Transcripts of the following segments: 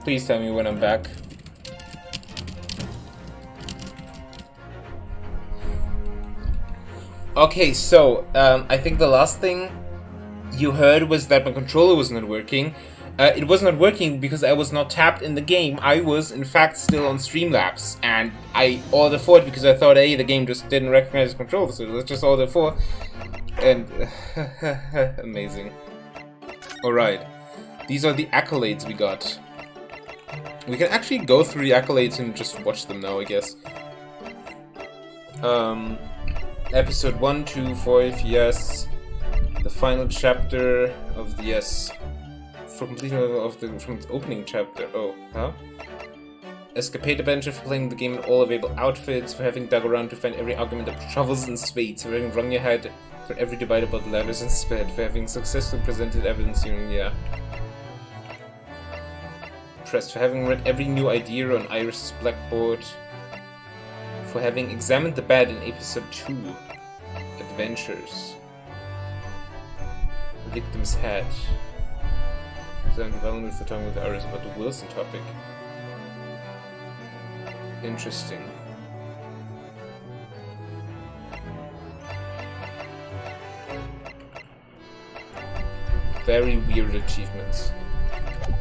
Please tell me when I'm back. Okay, so, I think the last thing you heard was that my controller was not working. It was not working because I was not tapped in the game. I was, in fact, still on Streamlabs, and I ordered for it because I thought, hey, the game just didn't recognize the controller, so let's just order for. And amazing. Alright, these are the accolades we got. We can actually go through the accolades and just watch them now, I guess. Episode 1, 2, 5, yes. The final chapter of the yes. For completion of the from its opening chapter. Oh, huh? Escapade adventure for playing the game in all available outfits, for having dug around to find every argument of troubles and spades, for having wrung your head for every debate about ladders and sped, for having successfully presented evidence during pressed, for having read every new idea on Iris's blackboard, for having examined the bed in episode 2, Adventures. The victim's head. Design development for talking with Iris about the Wilson topic. Interesting. Very weird achievements.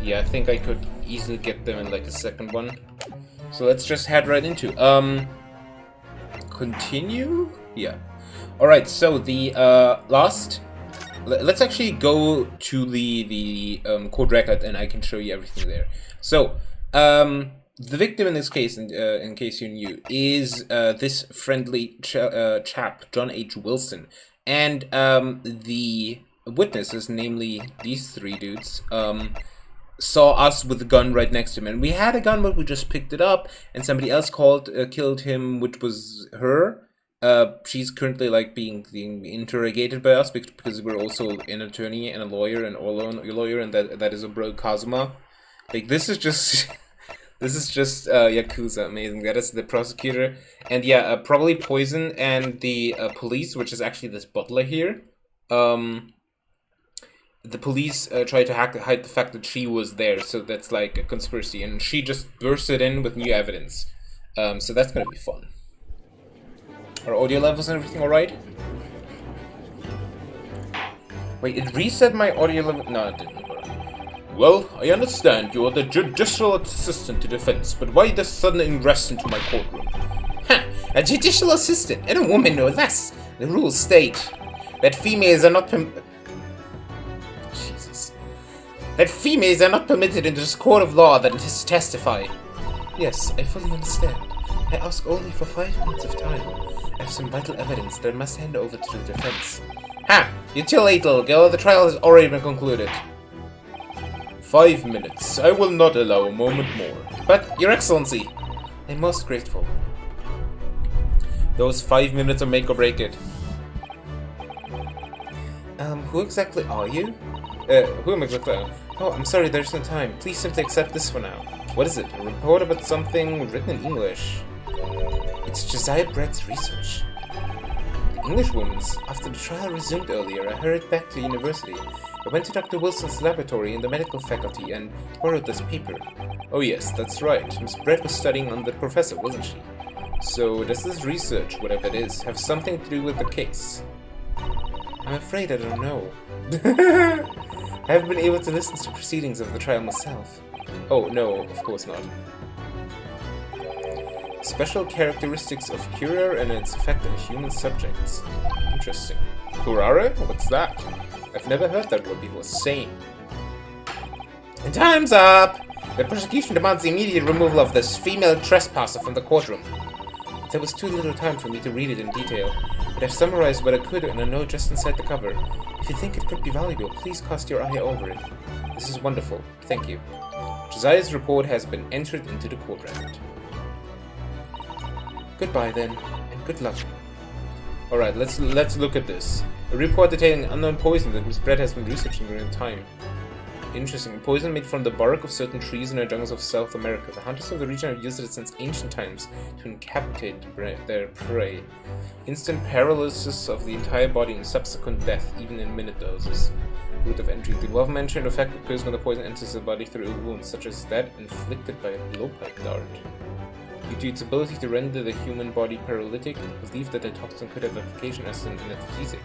Yeah, I think I could easily get them in like a second one. So let's just head right into continue? Yeah. Alright, so the last... Let's actually go to the code record and I can show you everything there. So, the victim in this case, in case you knew, is this friendly chap, John H. Wilson. And the witnesses, namely these three dudes, saw us with a gun right next to him. And we had a gun, but we just picked it up, and somebody else killed him, which was her. She's currently like being interrogated by us because we're also an attorney and a lawyer and that is a bro Kazuma. Like this is just Yakuza, amazing. That is the prosecutor, and yeah, probably Poison and the police, which is actually this butler here. The police tried to hide the fact that she was there, so that's like a conspiracy, and she just bursted in with new evidence. So that's gonna be fun. Are audio levels and everything alright? Wait, it reset my audio level? No, it didn't. Well, I understand you are the judicial assistant to defense, but why this sudden ingress into my courtroom? Ha! A judicial assistant, and a woman no less. The rules state that females are not females are not permitted into this court of law that is to testify. Yes, I fully understand. I ask only for 5 minutes of time. I have some vital evidence that I must hand over to the defense. Ha! You're too late, little girl. The trial has already been concluded. 5 minutes. I will not allow a moment more. But, Your Excellency, I'm most grateful. Those 5 minutes will make or break it. Who exactly are you? Who am I exactly? Oh, I'm sorry, there's no time. Please simply accept this for now. What is it? A report about something written in English? It's Josiah Brett's research. The Englishwoman's. After the trial resumed earlier, I hurried back to university. I went to Dr. Wilson's laboratory in the medical faculty and borrowed this paper. Oh yes, that's right. Miss Brett was studying under the professor, wasn't she? So, does this research, whatever it is, have something to do with the case? I'm afraid I don't know. I haven't been able to listen to proceedings of the trial myself. Oh, no, of course not. Special characteristics of curare and its effect on human subjects. Interesting. Curare? What's that? I've never heard that word before. Same. And time's up! The prosecution demands the immediate removal of this female trespasser from the courtroom. There was too little time for me to read it in detail, but I've summarized what I could in a note just inside the cover. If you think it could be valuable, please cast your eye over it. This is wonderful. Thank you. Josiah's report has been entered into the court record. Goodbye then, and good luck. Alright, let's look at this. A report detailing unknown poison that Miss Brett has been researching during the time. Interesting. Poison made from the bark of certain trees in the jungles of South America. The hunters of the region have used it since ancient times to incapacitate their prey. Instant paralysis of the entire body and subsequent death, even in minute doses. Route of entry. The above mentioned effect occurs when the poison enters the body through a wound, such as that inflicted by a blowpipe dart. Due to its ability to render the human body paralytic, it is believed that the toxin could have application as an anesthetic.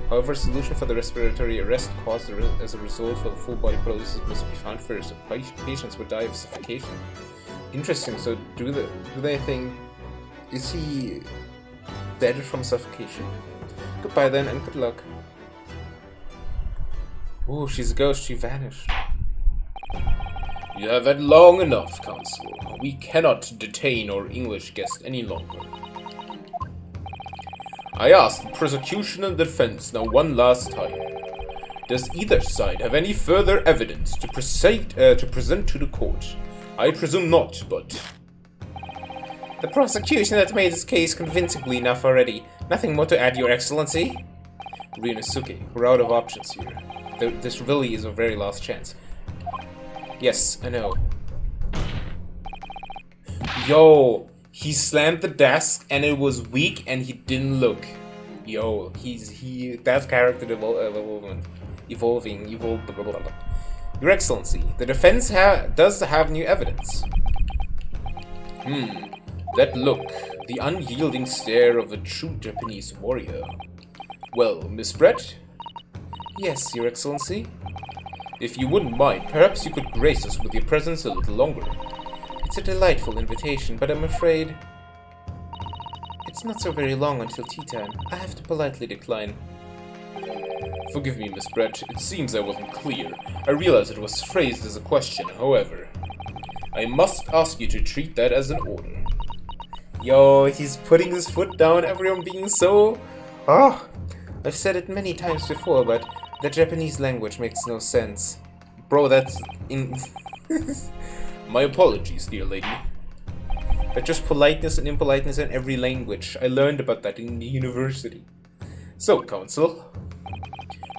However, a solution for the respiratory arrest caused as a result for the full body paralysis must be found first. Patients would die of suffocation. Interesting. So, do they think, is he dead from suffocation? Goodbye then, and good luck. Ooh, she's a ghost. She vanished. You have had long enough, Counsel. We cannot detain our English guest any longer. I ask the prosecution and defense now one last time. Does either side have any further evidence to present to the court? I presume not, but... The prosecution has made its case convincingly enough already. Nothing more to add, Your Excellency? Ryunosuke, we're out of options here. This really is our very last chance. Yes, I know. Yo, he slammed the desk and it was weak and he didn't look. Yo, that's character evolving. Blah, blah, blah, blah. Your Excellency, the defense does have new evidence. That look, the unyielding stare of a true Japanese warrior. Well, Miss Brett? Yes, Your Excellency. If you wouldn't mind, perhaps you could grace us with your presence a little longer. It's a delightful invitation, but I'm afraid... It's not so very long until tea time. I have to politely decline. Forgive me, Miss Brett. It seems I wasn't clear. I realize it was phrased as a question, however. I must ask you to treat that as an order. Yo, he's putting his foot down, everyone being so... Oh, I've said it many times before, but... The Japanese language makes no sense. Bro, that's in... My apologies, dear lady. That's just politeness and impoliteness in every language. I learned about that in the university. So, Counsel,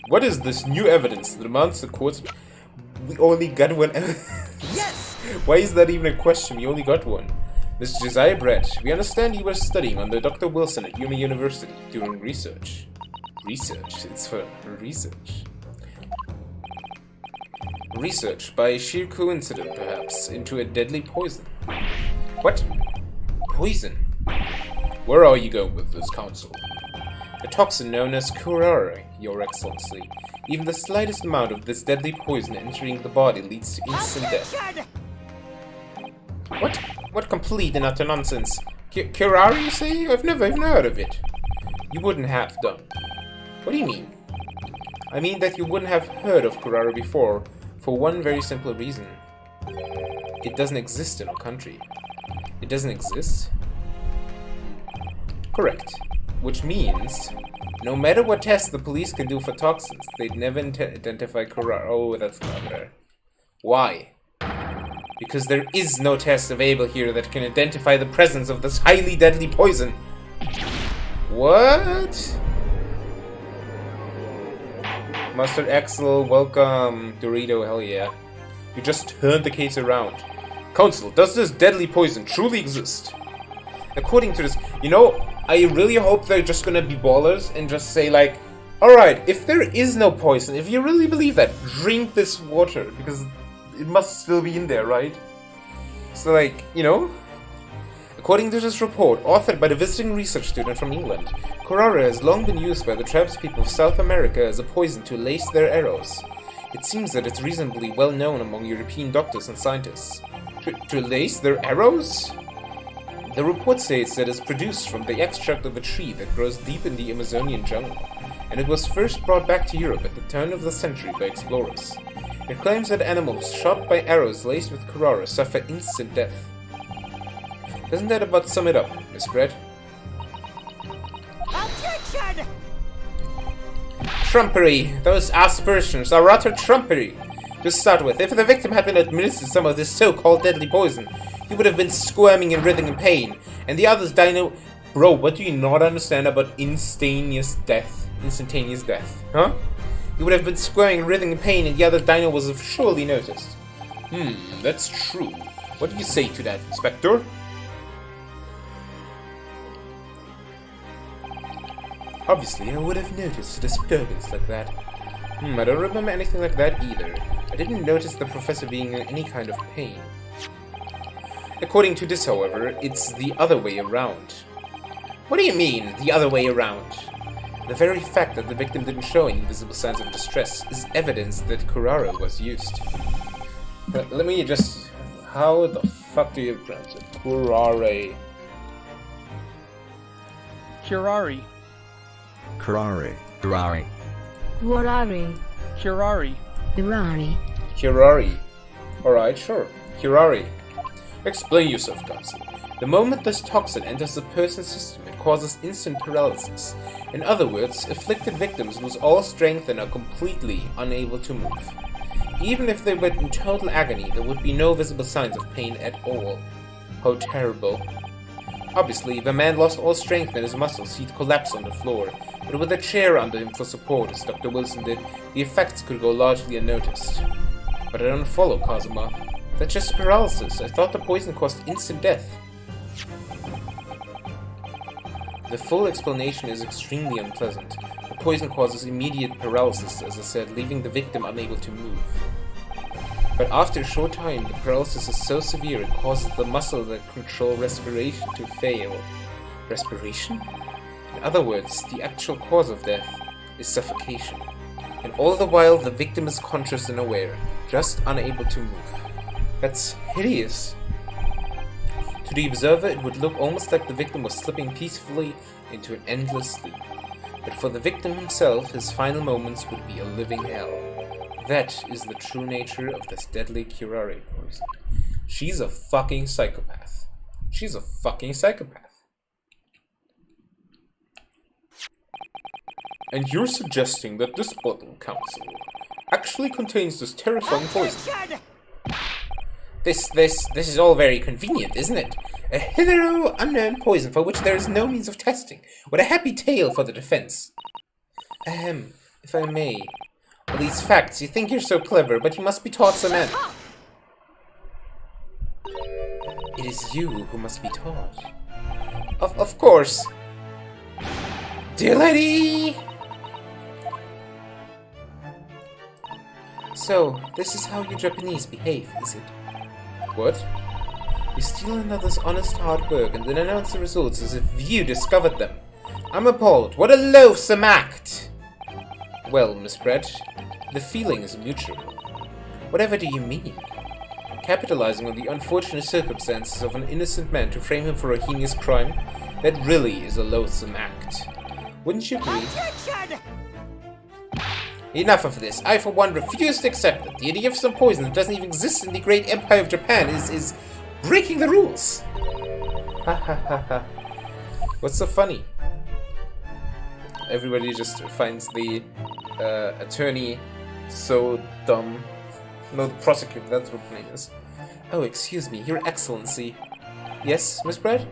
what is this new evidence that demands the court... We only got one... Yes! Why is that even a question? We only got one. Miss Josiah Brett, we understand you were studying under Dr. Wilson at Yuma University doing research. Research. It's for research. Research, by sheer coincidence perhaps, into a deadly poison. What? Poison? Where are you going with this, Counsel? A toxin known as curare, Your Excellency. Even the slightest amount of this deadly poison entering the body leads to instant death. What? What complete and utter nonsense? Curare, you say? I've never even heard of it. You wouldn't have done. What do you mean? I mean that you wouldn't have heard of curare before, for one very simple reason. It doesn't exist in our country. It doesn't exist? Correct. Which means, no matter what tests the police can do for toxins, they'd never identify curare. Oh, that's clever. Why? Because there is no test available here that can identify the presence of this highly deadly poison. What? Mustard Axel, welcome. Dorito, hell yeah. You just turned the case around. Counsel, does this deadly poison truly exist? According to this, you know, I really hope they're just gonna be ballers and just say like, alright, if there is no poison, if you really believe that, drink this water, because it must still be in there, right? So like, you know? According to this report, authored by the visiting research student from England, curare has long been used by the tribespeople of South America as a poison to lace their arrows. It seems that it's reasonably well known among European doctors and scientists. To lace their arrows? The report states that it's produced from the extract of a tree that grows deep in the Amazonian jungle, and it was first brought back to Europe at the turn of the century by explorers. It claims that animals shot by arrows laced with curare suffer instant death. Doesn't that about sum it up, Miss Brett? Objection! Trumpery! Those aspersions are utter trumpery! To start with, if the victim had been administered some of this so-called deadly poison, he would have been squirming and writhing in pain, and the others dying. Bro, what do you not understand about instantaneous death? Huh? He would have been squirming and writhing in pain, and the other dino was have surely noticed. That's true. What do you say to that, Inspector? Obviously, I would have noticed a disturbance like that. I don't remember anything like that either. I didn't notice the professor being in any kind of pain. According to this, however, it's the other way around. What do you mean, the other way around? The very fact that the victim didn't show any visible signs of distress is evidence that curare was used. Let me just... How the fuck do you pronounce it? Curare. Curare. Curare. Curare. Curare. Curare. Curare. Curare. Alright, sure. Curare. Explain yourself, Counsel. The moment this toxin enters the person's system, it causes instant paralysis. In other words, afflicted victims lose all strength and are completely unable to move. Even if they were in total agony, there would be no visible signs of pain at all. How terrible. Obviously, if a man lost all strength in his muscles, he'd collapse on the floor, but with a chair under him for support, as Dr. Wilson did, the effects could go largely unnoticed. But I don't follow, Kazuma. That's just paralysis. I thought the poison caused instant death. The full explanation is extremely unpleasant. The poison causes immediate paralysis, as I said, leaving the victim unable to move. But after a short time, the paralysis is so severe it causes the muscles that control respiration to fail. Respiration? In other words, the actual cause of death is suffocation. And all the while, the victim is conscious and aware, just unable to move. That's hideous. To the observer, it would look almost like the victim was slipping peacefully into an endless sleep. But for the victim himself, his final moments would be a living hell. That is the true nature of this deadly curare poison. She's a fucking psychopath. She's a fucking psychopath. And you're suggesting that this bottle, Counsel, actually contains this terrifying poison? This is all very convenient, isn't it? A hitherto unknown poison for which there is no means of testing. What a happy tale for the defense. Ahem, if I may. All these facts, you think you're so clever, but you must be taught some end. It is you who must be taught. Of course. Dear lady! So, this is how you Japanese behave, is it? What? You steal another's honest hard work and then announce the results as if you discovered them. I'm appalled. What a loathsome act! Well, Miss Brett, the feeling is mutual. Whatever do you mean? Capitalizing on the unfortunate circumstances of an innocent man to frame him for a heinous crime? That really is a loathsome act. Wouldn't you agree? Enough of this. I, for one, refuse to accept that the idea of some poison that doesn't even exist in the great empire of Japan is breaking the rules. Ha ha ha ha. What's so funny? Everybody just finds the attorney so dumb. No, the prosecutor, that's what the name is. Oh, excuse me, Your Excellency. Yes, Miss Brett?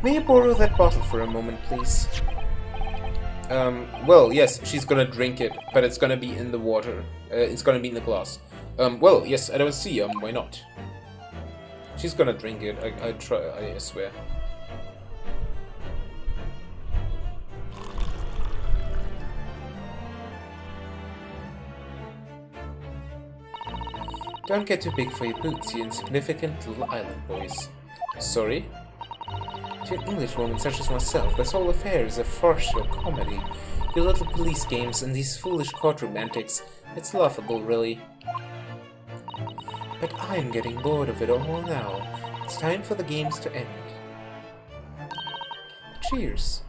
May I borrow that bottle for a moment, please? Well, yes, she's gonna drink it, but it's gonna be in the water. It's gonna be in the glass. Well, yes, I don't see, why not? She's gonna drink it, I swear. Don't get too big for your boots, you insignificant little island boys. Sorry? To an Englishwoman such as myself, this whole affair is a farcical comedy. Your little police games and these foolish courtroom antics, it's laughable, really. But I'm getting bored of it all now. It's time for the games to end. Cheers.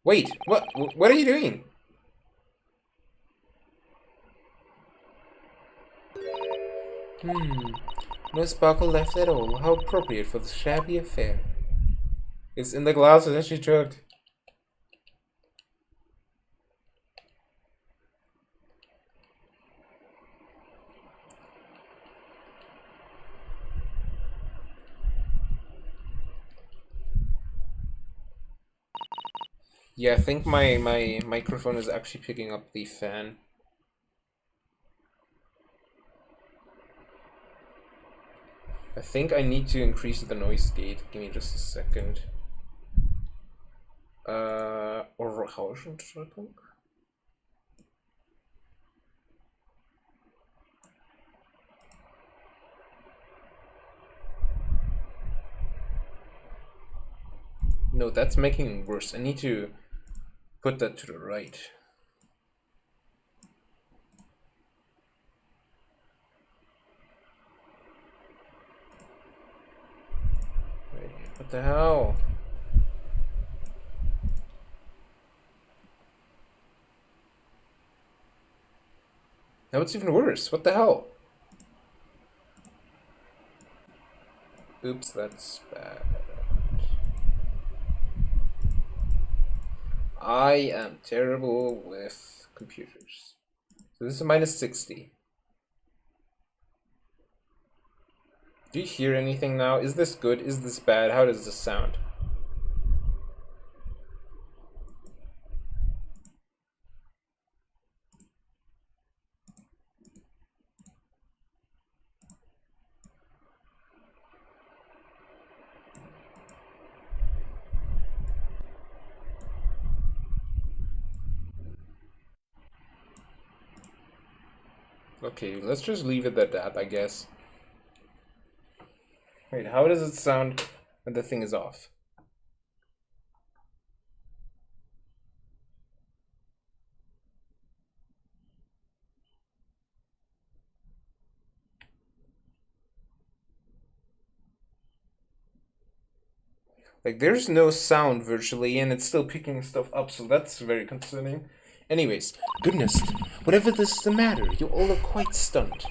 Wait, what are you doing? No sparkle left at all. How appropriate for the shabby affair. It's in the glasses that she took. Yeah, I think my microphone is actually picking up the fan. I think I need to increase the noise gate. Give me just a second. Orangenschaltung? No, that's making it worse. I need to put that to the right. Wait, what the hell? Now it's even worse. What the hell? Oops, that's bad. I am terrible with computers. So this is minus 60. Do you hear anything now? Is this good? Is this bad? How does this sound? Okay, let's just leave it at that, I guess. Wait, how does it sound when the thing is off? Like, there's no sound virtually, and it's still picking stuff up, so that's very concerning. Anyways, goodness, whatever this is the matter, you all look quite stunned.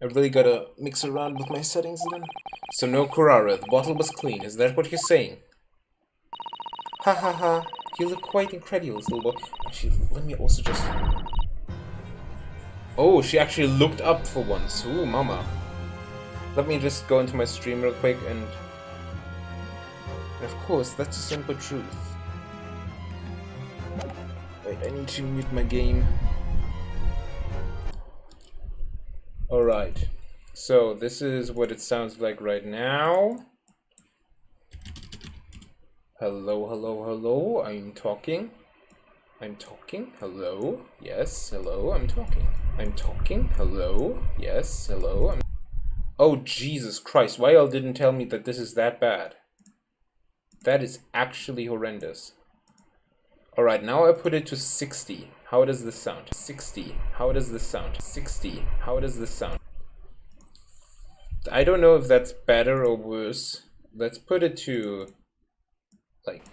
I really gotta mix around with my settings then. So no Kurara, the bottle was clean, is that what you're saying? Ha ha ha, you look quite incredulous, little boy. Actually, let me also just... Oh, she actually looked up for once. Ooh, mama. Let me just go into my stream real quick and... Of course, that's a simple truth. Wait, I need to mute my game. Alright, so this is what it sounds like right now. Hello, hello, hello, I'm talking. I'm talking, hello, yes, hello, I'm talking. I'm talking, hello, yes, hello, I'm... Oh, Jesus Christ, why y'all didn't tell me that this is that bad? That is actually horrendous. Alright, now I put it to 60. How does this sound? 60. How does this sound? 60. How does this sound? I don't know if that's better or worse. Let's put it to, like,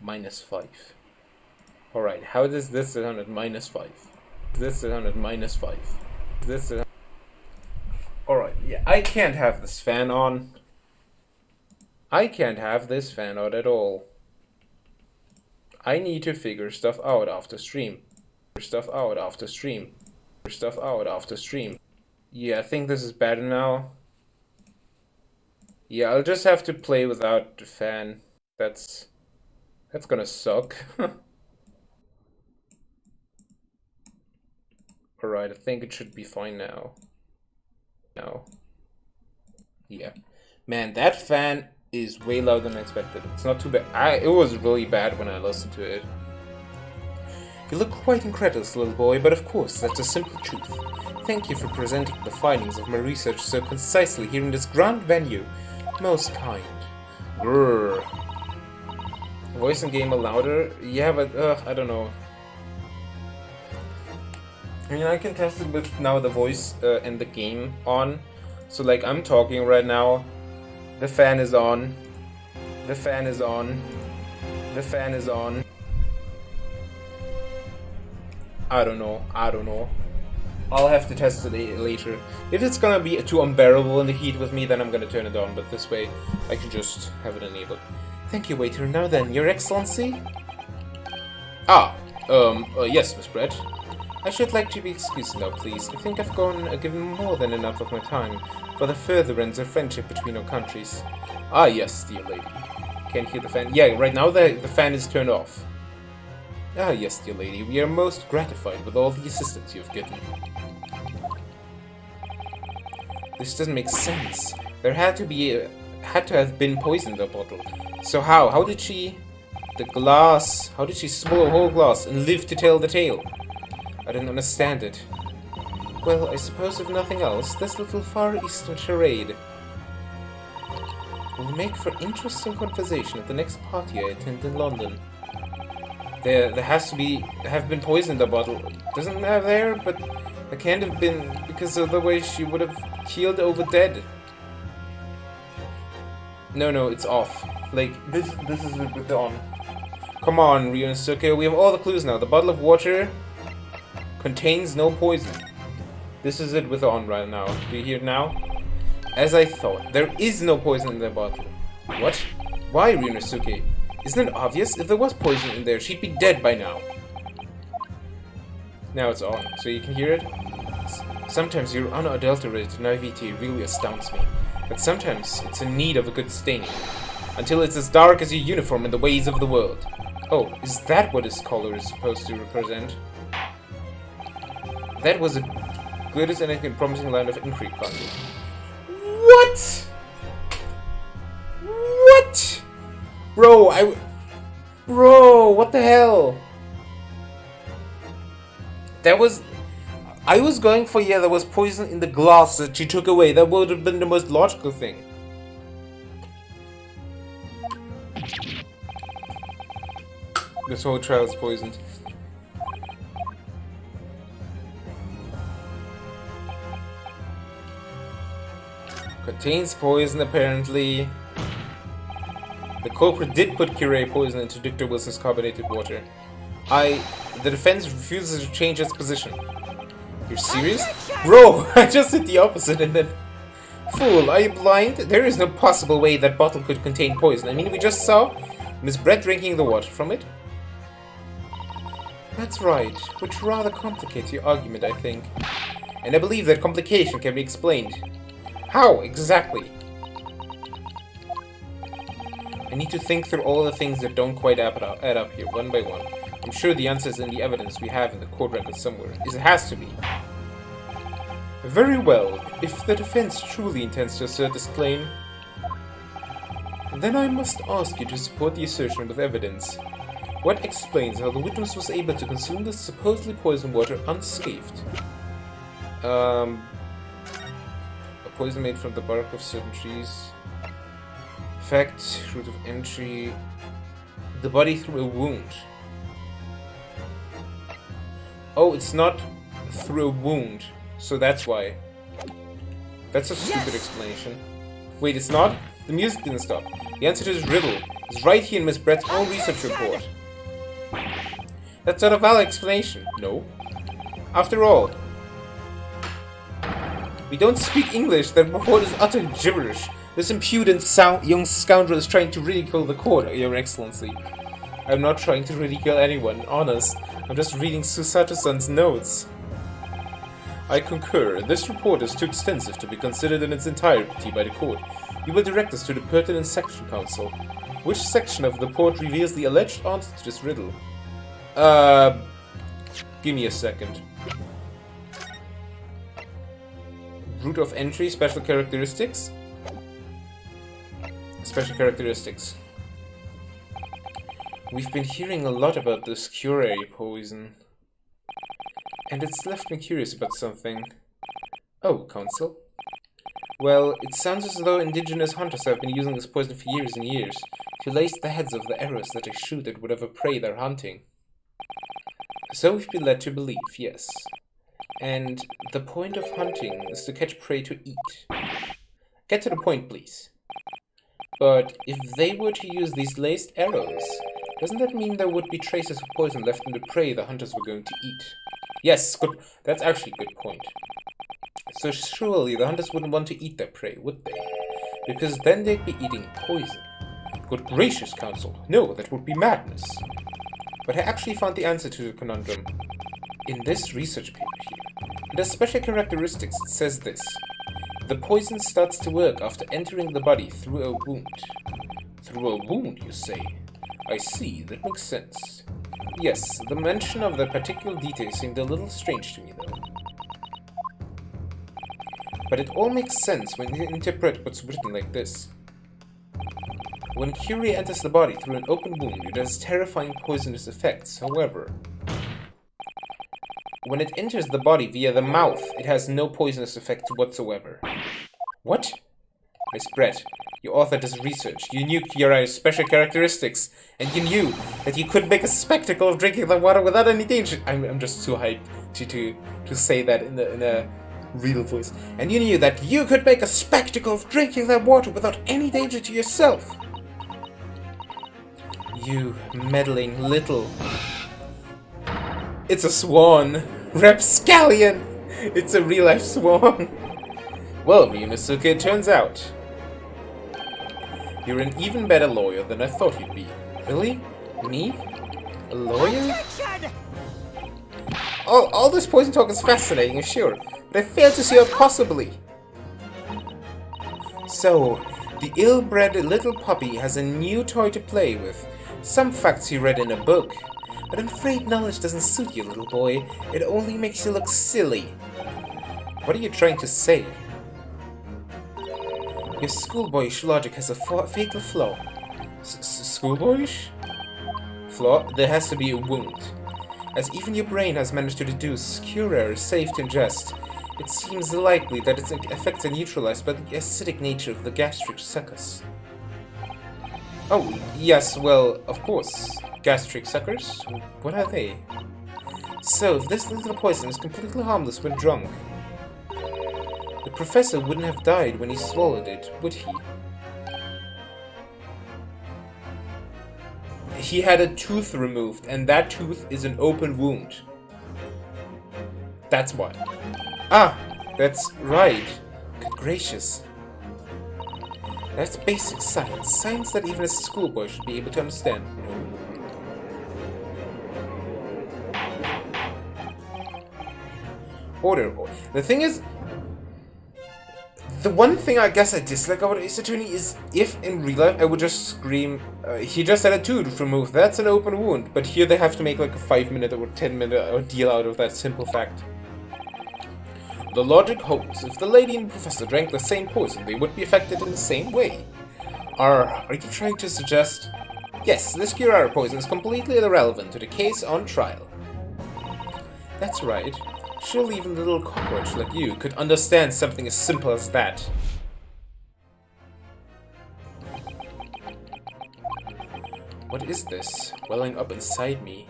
-5. Alright, how does this sound at -5? This sound at -5. This sound... Alright, yeah, I can't have this fan on. I can't have this fan out at all. I need to figure stuff out after stream. Stuff out after stream. Stuff out after stream. Yeah, I think this is better now. Yeah, I'll just have to play without the fan. That's gonna suck. Alright, I think it should be fine now. Now. Yeah. Man, that fan is way louder than I expected. It's not too bad. It was really bad when I listened to it. You look quite incredulous, little boy, but of course, that's a simple truth. Thank you for presenting the findings of my research so concisely here in this grand venue. Most kind. Grrr. Voice in game louder? Yeah, but I don't know. I mean, I can test it with now the voice and the game on. So like, I'm talking right now. The fan is on. The fan is on. The fan is on. I don't know. I don't know. I'll have to test it later. If it's gonna be too unbearable in the heat with me, then I'm gonna turn it on. But this way, I can just have it enabled. Thank you, waiter. Now then, Your Excellency? Yes, Miss Brett. I should like to be excused now, please. I think I've given more than enough of my time for the furtherance of friendship between our countries. Ah, yes, dear lady. Can't hear the fan. Yeah, right now the fan is turned off. Ah, yes, dear lady. We are most gratified with all the assistance you have given. This doesn't make sense. There had to have been poison in the bottle. So how? How did she... The glass... How did she swallow a whole glass and live to tell the tale? I don't understand it. Well, I suppose if nothing else, this little Far Eastern charade will make for interesting conversation at the next party I attend in London. There has to have been poison in the bottle. Doesn't have there, but it can't have been because of the way she would have keeled over dead. No, it's off. Like, this is with the on. Come on, Ryunosuke, we have all the clues now. The bottle of water contains no poison. This is it with the on right now. Do you hear it now? As I thought, there is no poison in the bottle. What? Why, Ryunosuke? Isn't it obvious? If there was poison in there, she'd be dead by now. Now it's on, so you can hear it? Sometimes your unadulterated naivety really astounds me. But sometimes it's in need of a good staining. Until it's as dark as your uniform and the ways of the world. Oh, is that what his collar is supposed to represent? That was a good as anything promising line of inquiry content. What? What? Bro, what the hell? That was... I was going for, yeah, there was poison in the glass that she took away. That would have been the most logical thing. This whole trial is poisoned. Contains poison, apparently. The culprit did put Curie poison into Dr. Wilson's carbonated water. The defense refuses to change its position. You're serious? Bro, I just did the opposite and then... Fool, are you blind? There is no possible way that bottle could contain poison. I mean, we just saw Miss Brett drinking the water from it. That's right, which rather complicates your argument, I think. And I believe that complication can be explained. How, exactly? I need to think through all the things that don't quite add up here, one by one. I'm sure the answer is in the evidence we have in the court record somewhere. It has to be. Very well. If the defense truly intends to assert this claim, then I must ask you to support the assertion with evidence. What explains how the witness was able to consume this supposedly poisoned water unscathed? A poison made from the bark of certain trees. Fact, route of entry. The body through a wound. Oh, it's not through a wound, so that's why. That's a stupid explanation. Wait, it's not? The music didn't stop. The answer to this riddle is right here in Miss Brett's own research report. That's not a valid explanation. No. After all, we don't speak English. That report is utter gibberish. This impudent young scoundrel is trying to ridicule the court, Your Excellency. I'm not trying to ridicule anyone, honest. I'm just reading Susato-san's notes. I concur. This report is too extensive to be considered in its entirety by the court. You will direct us to the pertinent section, counsel. Which section of the report reveals the alleged answer to this riddle? Give me a second. Route of entry, special characteristics. Special characteristics. We've been hearing a lot about this Curie poison. And it's left me curious about something. Oh, counsel. Well, it sounds as though indigenous hunters have been using this poison for years and years to lace the heads of the arrows that they shoot at whatever prey they're hunting. So we've been led to believe, yes. And the point of hunting is to catch prey to eat. Get to the point, please. But if they were to use these laced arrows, doesn't that mean there would be traces of poison left in the prey the hunters were going to eat? Yes, good. That's actually a good point. So surely the hunters wouldn't want to eat their prey, would they? Because then they'd be eating poison. Good gracious, counsel. No, that would be madness. But I actually found the answer to the conundrum in this research paper here. Under special characteristics, it says this. The poison starts to work after entering the body through a wound. through a wound, you say? I see, that makes sense. Yes, the mention of that particular detail seemed a little strange to me, though. But it all makes sense when you interpret what's written like this. When Curie enters the body through an open wound, it has terrifying poisonous effects. However, when it enters the body via the mouth, it has no poisonous effect whatsoever. What? Miss Brett, you authored this research. You knew Curie's special characteristics, and you knew that you could make a spectacle of drinking the water without any danger. I'm just too hyped to say that in a real voice. And you knew that you could make a spectacle of drinking that water without any danger to yourself. You meddling little... It's a swan! Rapscallion! It's a real-life swan! Well, Ryunosuke, it turns out you're an even better lawyer than I thought you'd be. Really? Me? A lawyer? All this poison talk is fascinating, sure, but I fail to see how possibly. So, the ill-bred little puppy has a new toy to play with. Some facts he read in a book. But I'm afraid knowledge doesn't suit you, little boy. It only makes you look silly. What are you trying to say? Your schoolboyish logic has a fatal flaw. Schoolboyish? Flaw? There has to be a wound. As even your brain has managed to deduce, Curie is safe to ingest. It seems likely that its effects are neutralized by the acidic nature of the gastric suckers. Oh, yes, well, of course. Gastric suckers? What are they? So, if this little poison is completely harmless when drunk, the professor wouldn't have died when he swallowed it, would he? He had a tooth removed, and that tooth is an open wound. That's why. Ah, that's right. Good gracious. That's basic science. Science that even a schoolboy should be able to understand. Order. The thing is, the one thing I guess I dislike about Ace Attorney is if in real life I would just scream, he just had a tooth removed, that's an open wound. But here they have to make like a 5-minute or 10-minute ordeal out of that simple fact. The logic holds. If the lady and the professor drank the same poison, they would be affected in the same way. Are you trying to suggest... Yes, this Curie poison is completely irrelevant to the case on trial. That's right. Surely even a little cockroach like you could understand something as simple as that. What is this welling up inside me?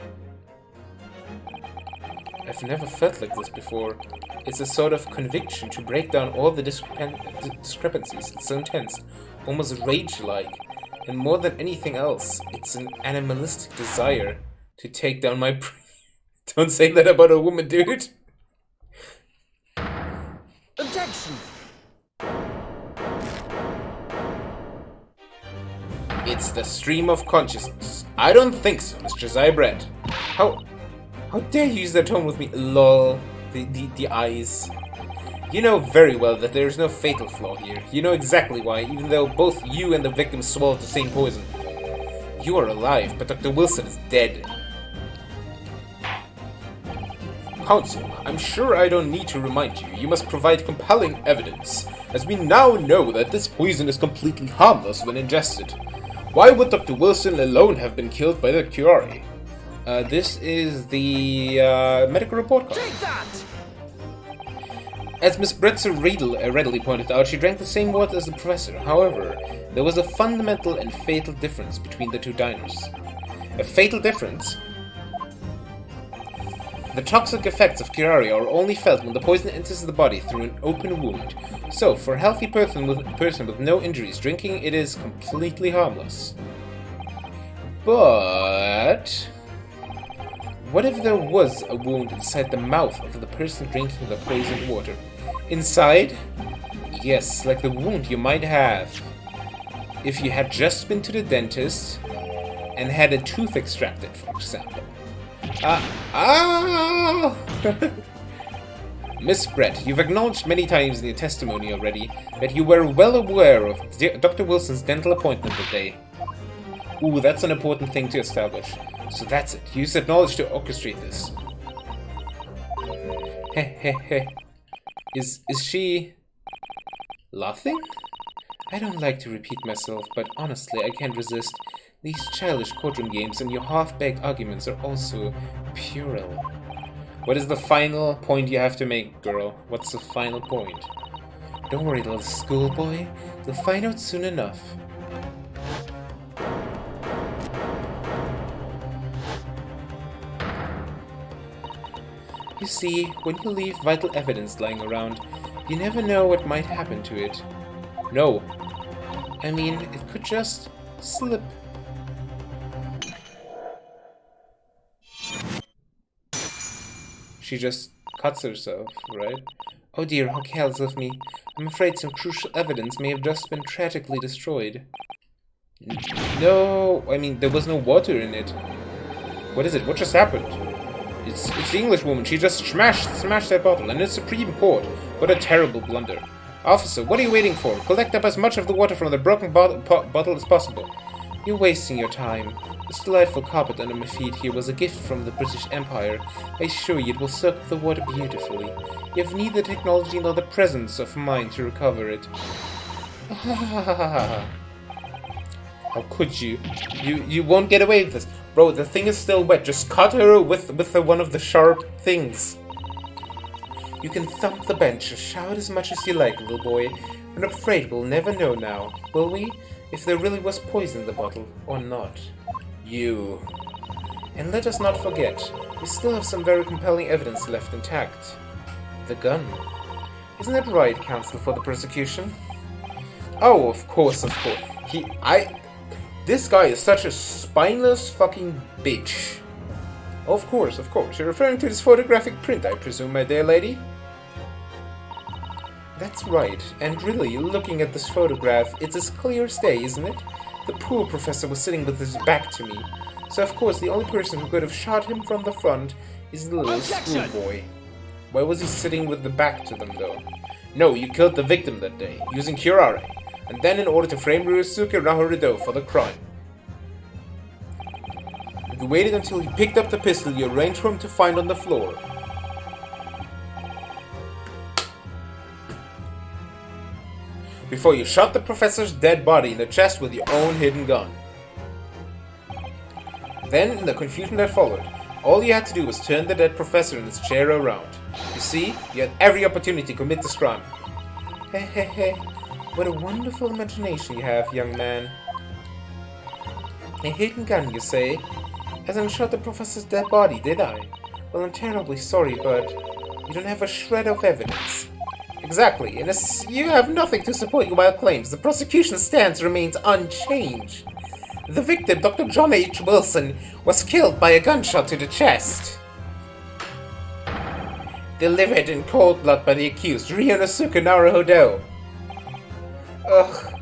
I've never felt like this before. It's a sort of conviction to break down all the discrepancies. It's so intense, almost rage-like. And more than anything else, it's an animalistic desire to take down my brain. Don't say that about a woman, dude. Objection! It's the stream of consciousness. I don't think so, Mr. Josiah Brett. How dare you use that tone with me? Lol. The eyes. You know very well that there is no fatal flaw here. You know exactly why, even though both you and the victim swallowed the same poison. You are alive, but Dr. Wilson is dead. Counsel, I'm sure I don't need to remind you. You must provide compelling evidence, as we now know that this poison is completely harmless when ingested. Why would Dr. Wilson alone have been killed by the Curie? This is the medical report card. Take that! As Miss Bretzer readily pointed out, she drank the same water as the professor. However, there was a fundamental and fatal difference between the two diners. A fatal difference? The toxic effects of Curie are only felt when the poison enters the body through an open wound. So, for a healthy person with no injuries, drinking it is completely harmless. But... what if there was a wound inside the mouth of the person drinking the poisoned water? Inside? Yes, like the wound you might have if you had just been to the dentist and had a tooth extracted, for example. Miss Brett, you've acknowledged many times in your testimony already that you were well aware of Dr. Wilson's dental appointment that day. Ooh, that's an important thing to establish. So that's it. You used knowledge to orchestrate this. Heh heh heh. Is she... laughing? I don't like to repeat myself, but honestly, I can't resist. These childish courtroom games and your half-baked arguments are also puerile. What is the final point you have to make, girl? What's the final point? Don't worry, little schoolboy. You'll find out soon enough. You see, when you leave vital evidence lying around, you never know what might happen to it. No. I mean, it could just slip. She just cuts herself, right? Oh dear, how careless of me. I'm afraid some crucial evidence may have just been tragically destroyed. No, I mean, there was no water in it. What is it? What just happened? It's the English woman. She just smashed that bottle, and it's Supreme Court. What a terrible blunder. Officer, what are you waiting for? Collect up as much of the water from the broken bottle as possible. You're wasting your time. This delightful carpet under my feet here was a gift from the British Empire. I assure you it will soak up the water beautifully. You have neither the technology nor the presence of mind to recover it. How could you? You won't get away with this. Bro, the thing is still wet. Just cut her with one of the sharp things. You can thump the bench or shout as much as you like, little boy. I'm afraid we'll never know now, will we? If there really was poison in the bottle, or not. You. And let us not forget, we still have some very compelling evidence left intact. The gun. Isn't that right, counsel for the prosecution? Oh, of course. This guy is such a spineless fucking bitch. Of course. You're referring to this photographic print, I presume, my dear lady? That's right, and really, looking at this photograph, it's as clear as day, isn't it? The poor professor was sitting with his back to me, so of course the only person who could have shot him from the front is the little schoolboy. Why was he sitting with the back to them, though? No, you killed the victim that day, using curare, and then in order to frame Ryusuke Nahorido for the crime. You waited until he picked up the pistol you arranged for him to find on the floor. Before you shot the professor's dead body in the chest with your own hidden gun. Then, in the confusion that followed, all you had to do was turn the dead professor in his chair around. You see, you had every opportunity to commit this crime. Hehehe, what a wonderful imagination you have, young man. A hidden gun, you say? As I shot the professor's dead body, did I? Well, I'm terribly sorry, but you don't have a shred of evidence. Exactly, and as you have nothing to support your wild claims, the prosecution's stance remains unchanged. The victim, Dr. John H. Wilson, was killed by a gunshot to the chest. Delivered in cold blood by the accused, Ryunosuke Naruhodo. Ugh.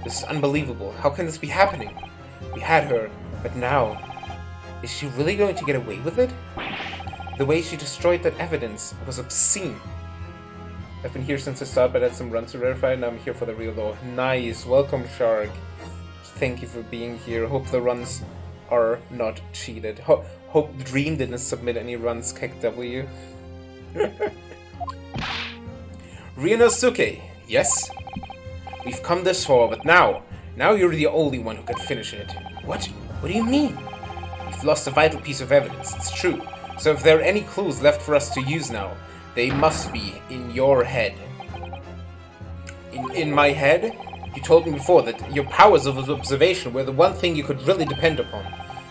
This is unbelievable. How can this be happening? We had her, but now... Is she really going to get away with it? The way she destroyed that evidence was obscene. I've been here since the start, but I had some runs to verify, and now I'm here for the real though. Nice, welcome Shark. Thank you for being here. Hope the runs are not cheated. Hope Dream didn't submit any runs, KW. Ryunosuke, yes? We've come this far, but now you're the only one who can finish it. What? What do you mean? We've lost a vital piece of evidence, it's true. So if there are any clues left for us to use now, they must be in your head. In my head? You told me before that your powers of observation were the one thing you could really depend upon.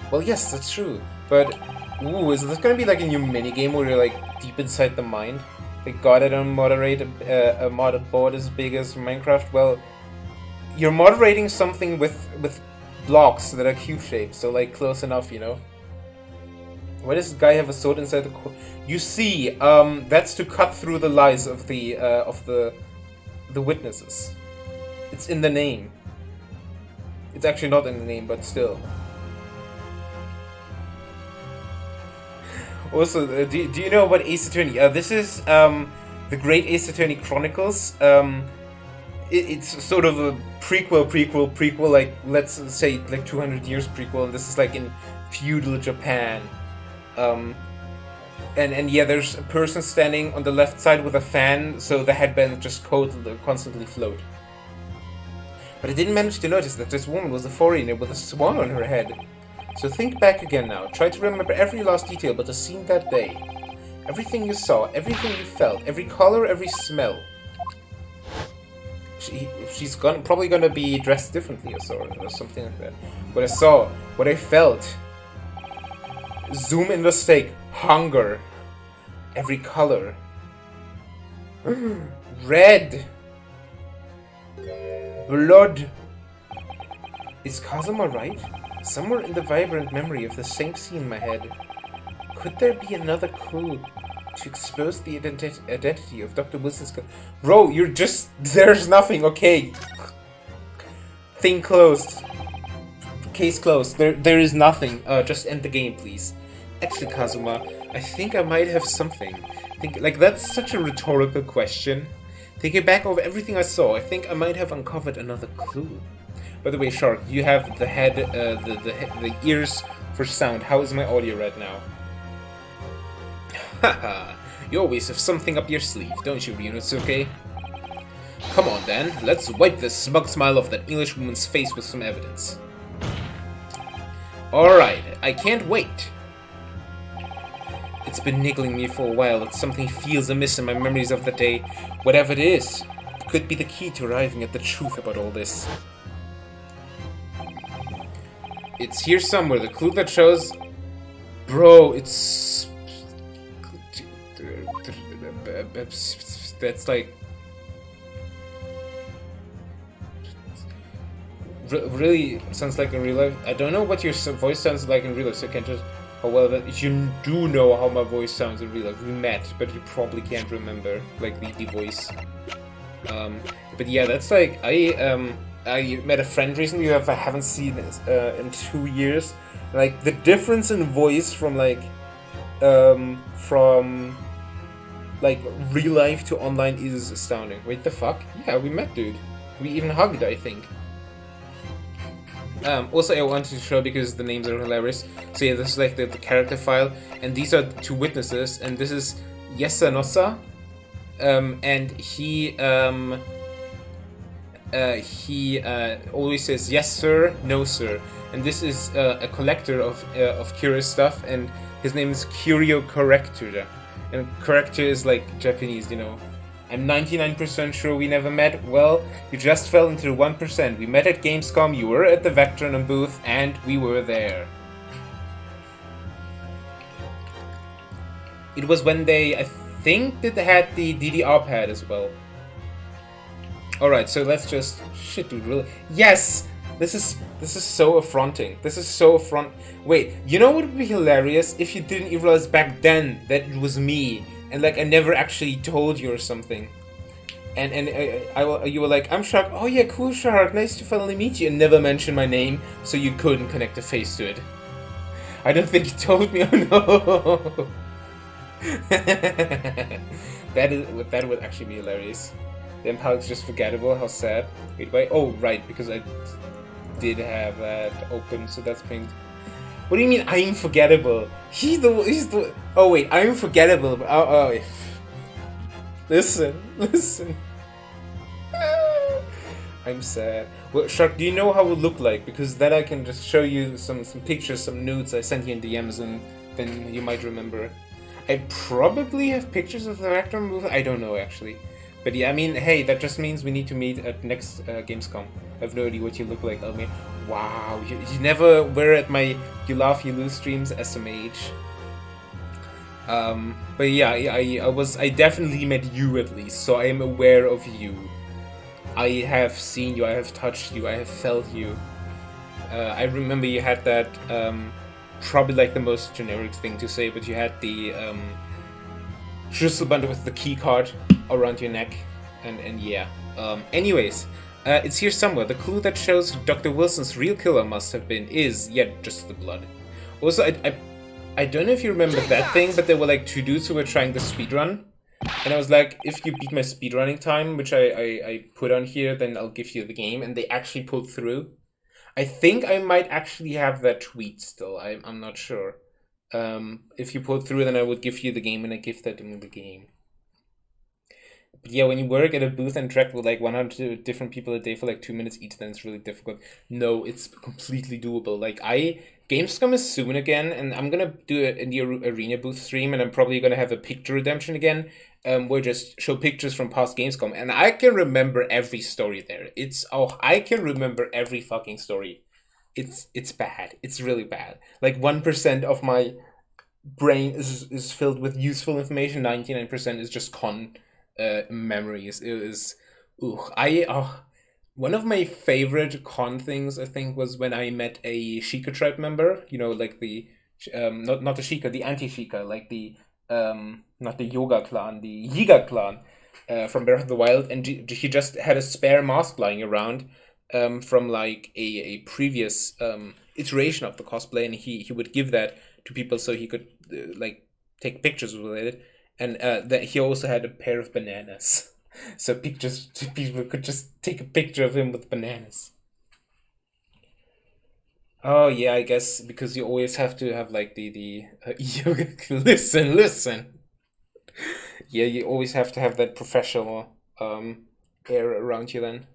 Well, yes, that's true. But, ooh, is this gonna be like a new minigame where you're like deep inside the mind? Like, God, I don't moderate a modded board as big as Minecraft. Well, you're moderating something with blocks that are cube-shaped, so like close enough, you know? Why does this guy have a sword inside the You see, that's to cut through the lies of the witnesses. It's in the name. It's actually not in the name, but still. Also, do you know about Ace Attorney? This is the Great Ace Attorney Chronicles. It's sort of a prequel, like, let's say, like 200 years prequel, and this is like in feudal Japan. And yeah, there's a person standing on the left side with a fan, so the headband just constantly float. But I didn't manage to notice that this woman was a foreigner with a swan on her head. So think back again now. Try to remember every last detail about the scene that day. Everything you saw, everything you felt, every color, every smell. She's probably gonna be dressed differently or something like that. What I saw, what I felt. Zoom in the stake. Hunger. Every color. Red. Blood. Is Kazuma right? Somewhere in the vibrant memory of the same scene in my head. Could there be another clue to expose the identity of Dr. Wilson's... Bro, you're just... There's nothing, okay. Thing closed. Case closed. There is nothing. Just end the game, please. Actually, Kazuma, I think I might have something. Like, that's such a rhetorical question. Thinking back over everything I saw, I think I might have uncovered another clue. By the way, Shark, you have the head, the ears for sound. How is my audio right now? Haha, you always have something up your sleeve, don't you, Ryunosuke? Come on then, let's wipe the smug smile off that English woman's face with some evidence. Alright, I can't wait. It's been niggling me for a while that something feels amiss in my memories of the day. Whatever it is, it could be the key to arriving at the truth about all this. It's here somewhere, the clue that shows... Bro, it's... That's like... Really sounds like in real life. I don't know what your voice sounds like in real life, so I can't just... Oh well, you do know how my voice sounds in real life. We met, but you probably can't remember, like, the voice. But yeah, that's like... I met a friend recently who I haven't seen in 2 years. Like, the difference in voice from real life to online is astounding. Wait, the fuck? Yeah, we met, dude. We even hugged, I think. Also, I wanted to show because the names are hilarious. So yeah, this is like the character file, and these are the two witnesses, and this is Yesanosa, and he always says yes sir, no sir, and this is a collector of curious stuff, and his name is Curio Corrector, and corrector is like Japanese, you know. I'm 99% sure we never met. Well, you just fell into the 1%. We met at Gamescom, you were at the Vectron booth, and we were there. It was when they, I think, that they had the DDR pad as well. Alright, so let's just... Shit, dude, really? Yes! This is so affronting. This is so Wait, you know what would be hilarious? If you didn't realize back then that it was me, and like I never actually told you or something. And you were like, I'm Shark. Oh yeah, cool Shark. Nice to finally meet you. And never mention my name, so you couldn't connect a face to it. I don't think you told me. Oh no. That would actually be hilarious. Then how it's just forgettable, how sad. Wait, oh right, because I did have that open, so that's pinged. What do you mean I'm forgettable? He's the oh wait, I'm forgettable. Oh. Listen. I'm sad. Well, Shark, do you know how it would look like? Because then I can just show you some pictures, some nudes I sent you in DMs, and then you might remember. I probably have pictures of the Vectron booth. I don't know actually. But yeah, I mean, hey, that just means we need to meet at next Gamescom. I have no idea what you look like, I mean, wow, you never were at my You Laugh, You Lose streams, SMH. But yeah, I definitely met you at least, so I am aware of you. I have seen you, I have touched you, I have felt you. I remember you had that, probably like the most generic thing to say, but you had the, Schlüsselband with the key card around your neck, and yeah. Anyways, it's here somewhere. The clue that shows Dr. Wilson's real killer must have been is yet just the blood. Also, I don't know if you remember that thing, but there were like 2 dudes who were trying the speedrun. And I was like, if you beat my speedrunning time, which I put on here, then I'll give you the game. And they actually pulled through. I think I might actually have that tweet still. I'm not sure. If you pulled through, then I would give you the game, and I give that the game. But yeah, when you work at a booth and interact with like 100 different people a day for like 2 minutes each, then it's really difficult. No, it's completely doable. Like Gamescom is soon again, and I'm gonna do it in the arena booth stream, and I'm probably gonna have a picture redemption again. We'll just show pictures from past Gamescom, and I can remember every story there. I can remember every fucking story. It's bad. It's really bad. Like 1% of my brain is filled with useful information. 99% is just memories. It was one of my favorite con things, I think, was when I met a Sheikah tribe member. You know, like the not the Sheikah, the anti-Sheikah, like the not the Yoga clan, the Yiga clan from Breath of the Wild, and he just had a spare mask lying around from like a previous iteration of the cosplay, and he would give that to people so he could like take pictures with it, and that he also had a pair of bananas. So people could just take a picture of him with bananas. Oh yeah, I guess because you always have to have like the listen. Yeah, you always have to have that professional air around you then.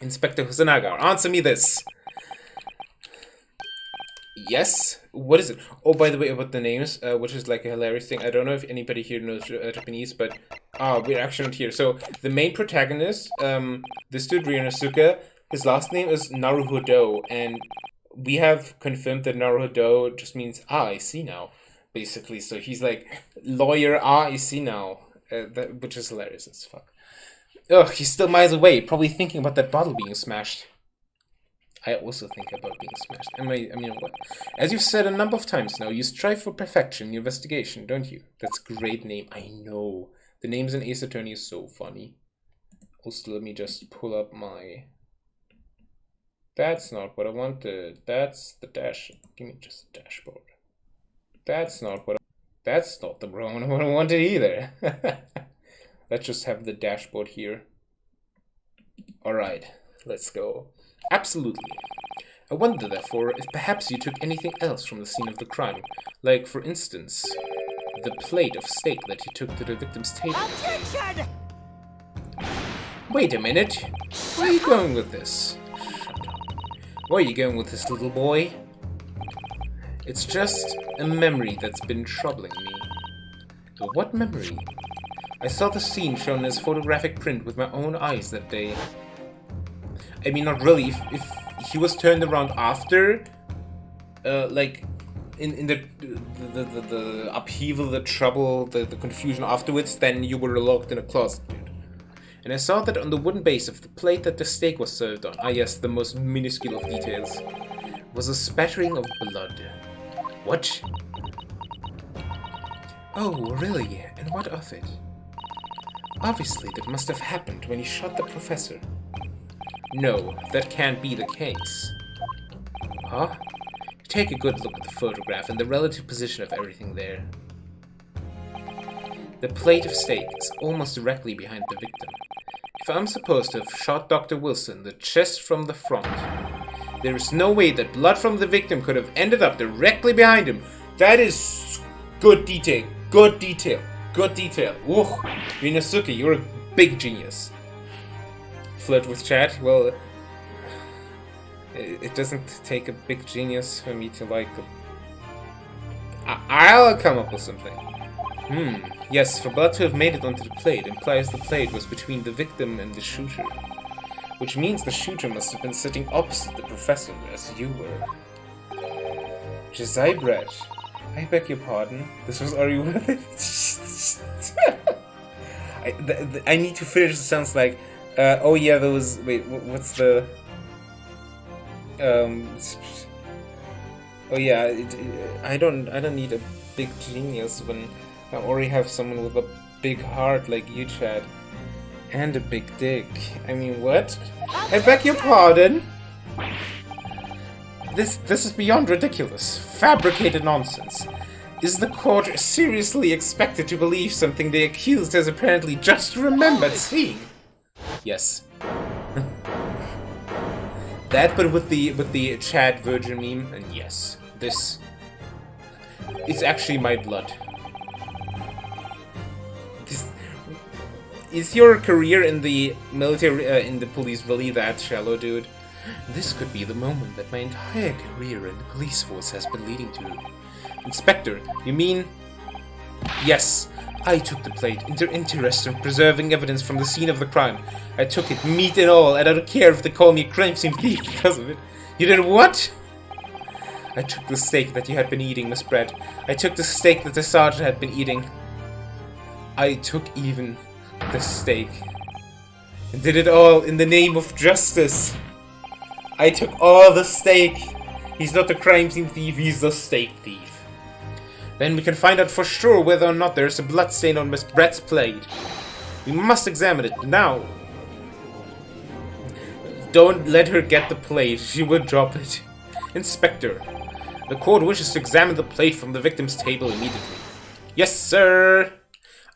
Inspector Kusunaga, answer me this. Yes? What is it? Oh, by the way, about the names, which is like a hilarious thing. I don't know if anybody here knows Japanese, but we're actually not here. So, the main protagonist, this dude, Ryunosuke, his last name is Naruhodo, and we have confirmed that Naruhodo just means, I see now, basically. So, he's like, lawyer, I see now, which is hilarious as fuck. Ugh, he's still miles away, probably thinking about that bottle being smashed. I also think about being smashed. I mean, what? As you've said a number of times now, you strive for perfection in your investigation, don't you? That's a great name. I know. The names in Ace Attorney is so funny. Also, let me just pull up my... That's not what I wanted. That's the dash. Give me just the dashboard. That's not what I... That's not the wrong one I wanted either. Let's just have the dashboard here. Alright, let's go. Absolutely. I wonder, therefore, if perhaps you took anything else from the scene of the crime. Like, for instance, the plate of steak that you took to the victim's table. Objection! Wait a minute. Where are you going with this? Shut up. Where are you going with this, little boy? It's just a memory that's been troubling me. What memory? I saw the scene shown as photographic print with my own eyes that day. I mean, not really. If he was turned around after, like, in the upheaval, the trouble, the confusion afterwards, then you were locked in a closet, dude. And I saw that on the wooden base of the plate that the steak was served on, yes, the most minuscule of details, was a spattering of blood. What? Oh, really? And what of it? Obviously, that must have happened when he shot the professor. No, that can't be the case. Huh? Take a good look at the photograph and the relative position of everything there. The plate of steak is almost directly behind the victim. If I'm supposed to have shot Dr. Wilson in the chest from the front, there is no way that blood from the victim could have ended up directly behind him. That is good detail. Good detail. Good detail. Ooh, Ryunosuke, you're a big genius. Flirt with chat? Well, it doesn't take a big genius for me to like... I'll come up with something. Yes, for blood to have made it onto the plate implies the plate was between the victim and the shooter. Which means the shooter must have been sitting opposite the professor as you were. Jazai Brett, I beg your pardon. This was Are You Worth It? I need to finish. It sounds like... oh yeah, those... Wait, what's the... oh yeah, I don't need a big genius when I already have someone with a big heart like you, Chad. And a big dick. I mean, what? I beg your pardon? This is beyond ridiculous. Fabricated nonsense. Is the court seriously expected to believe something the accused has apparently just remembered seeing? Yes. That, but with the Chad Virgin meme, and yes, this is actually my blood. This, is your career in the military, in the police, really that shallow, dude? This could be the moment that my entire career in the police force has been leading to. Inspector, you mean? Yes, I took the plate, interest in preserving evidence from the scene of the crime. I took it, meat and all, and I don't care if they call me a crime scene thief because of it. You did what? I took the steak that you had been eating, Miss Brett. I took the steak that the sergeant had been eating. I took even the steak. And did it all in the name of justice. I took all the steak. He's not the crime scene thief, he's the steak thief. Then we can find out for sure whether or not there's a blood stain on Miss Brett's plate. We must examine it now. Don't let her get the plate, she will drop it. Inspector, the court wishes to examine the plate from the victim's table immediately. Yes, sir!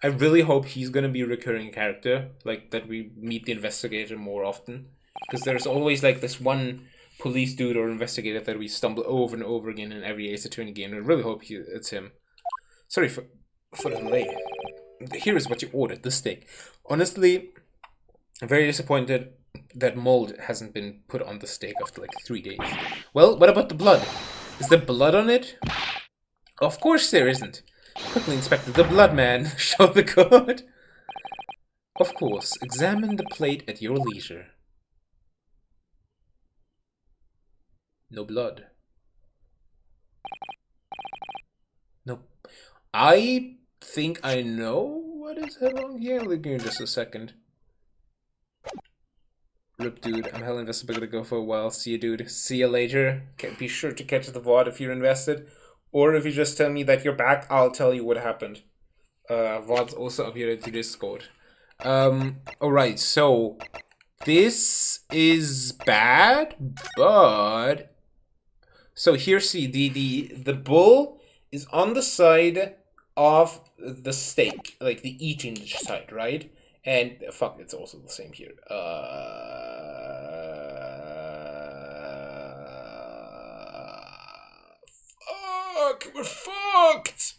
I really hope he's gonna be a recurring character, like that we meet the investigator more often. Because there's always like this one police dude or investigator that we stumble over and over again in every Ace Attorney game. I really hope it's him. Sorry for the delay. Here is what you ordered, the steak. Honestly, I'm very disappointed that mold hasn't been put on the steak after like 3 days. Well, what about the blood? Is there blood on it? Of course there isn't. Quickly, Inspector, the blood man. Show the code. Of course, examine the plate at your leisure. No blood. Nope. I think I know what is wrong here. Give me just a second. Rip, dude. I'm hell invested, but gonna go for a while. See you, dude. See you later. Be sure to catch the VOD if you're invested. Or if you just tell me that you're back, I'll tell you what happened. VOD's also uploaded to Discord. Alright, so this is bad, but so here, see, the bull is on the side of the steak, like the eating side, right? And fuck, it's also the same here. Fuck, we're fucked.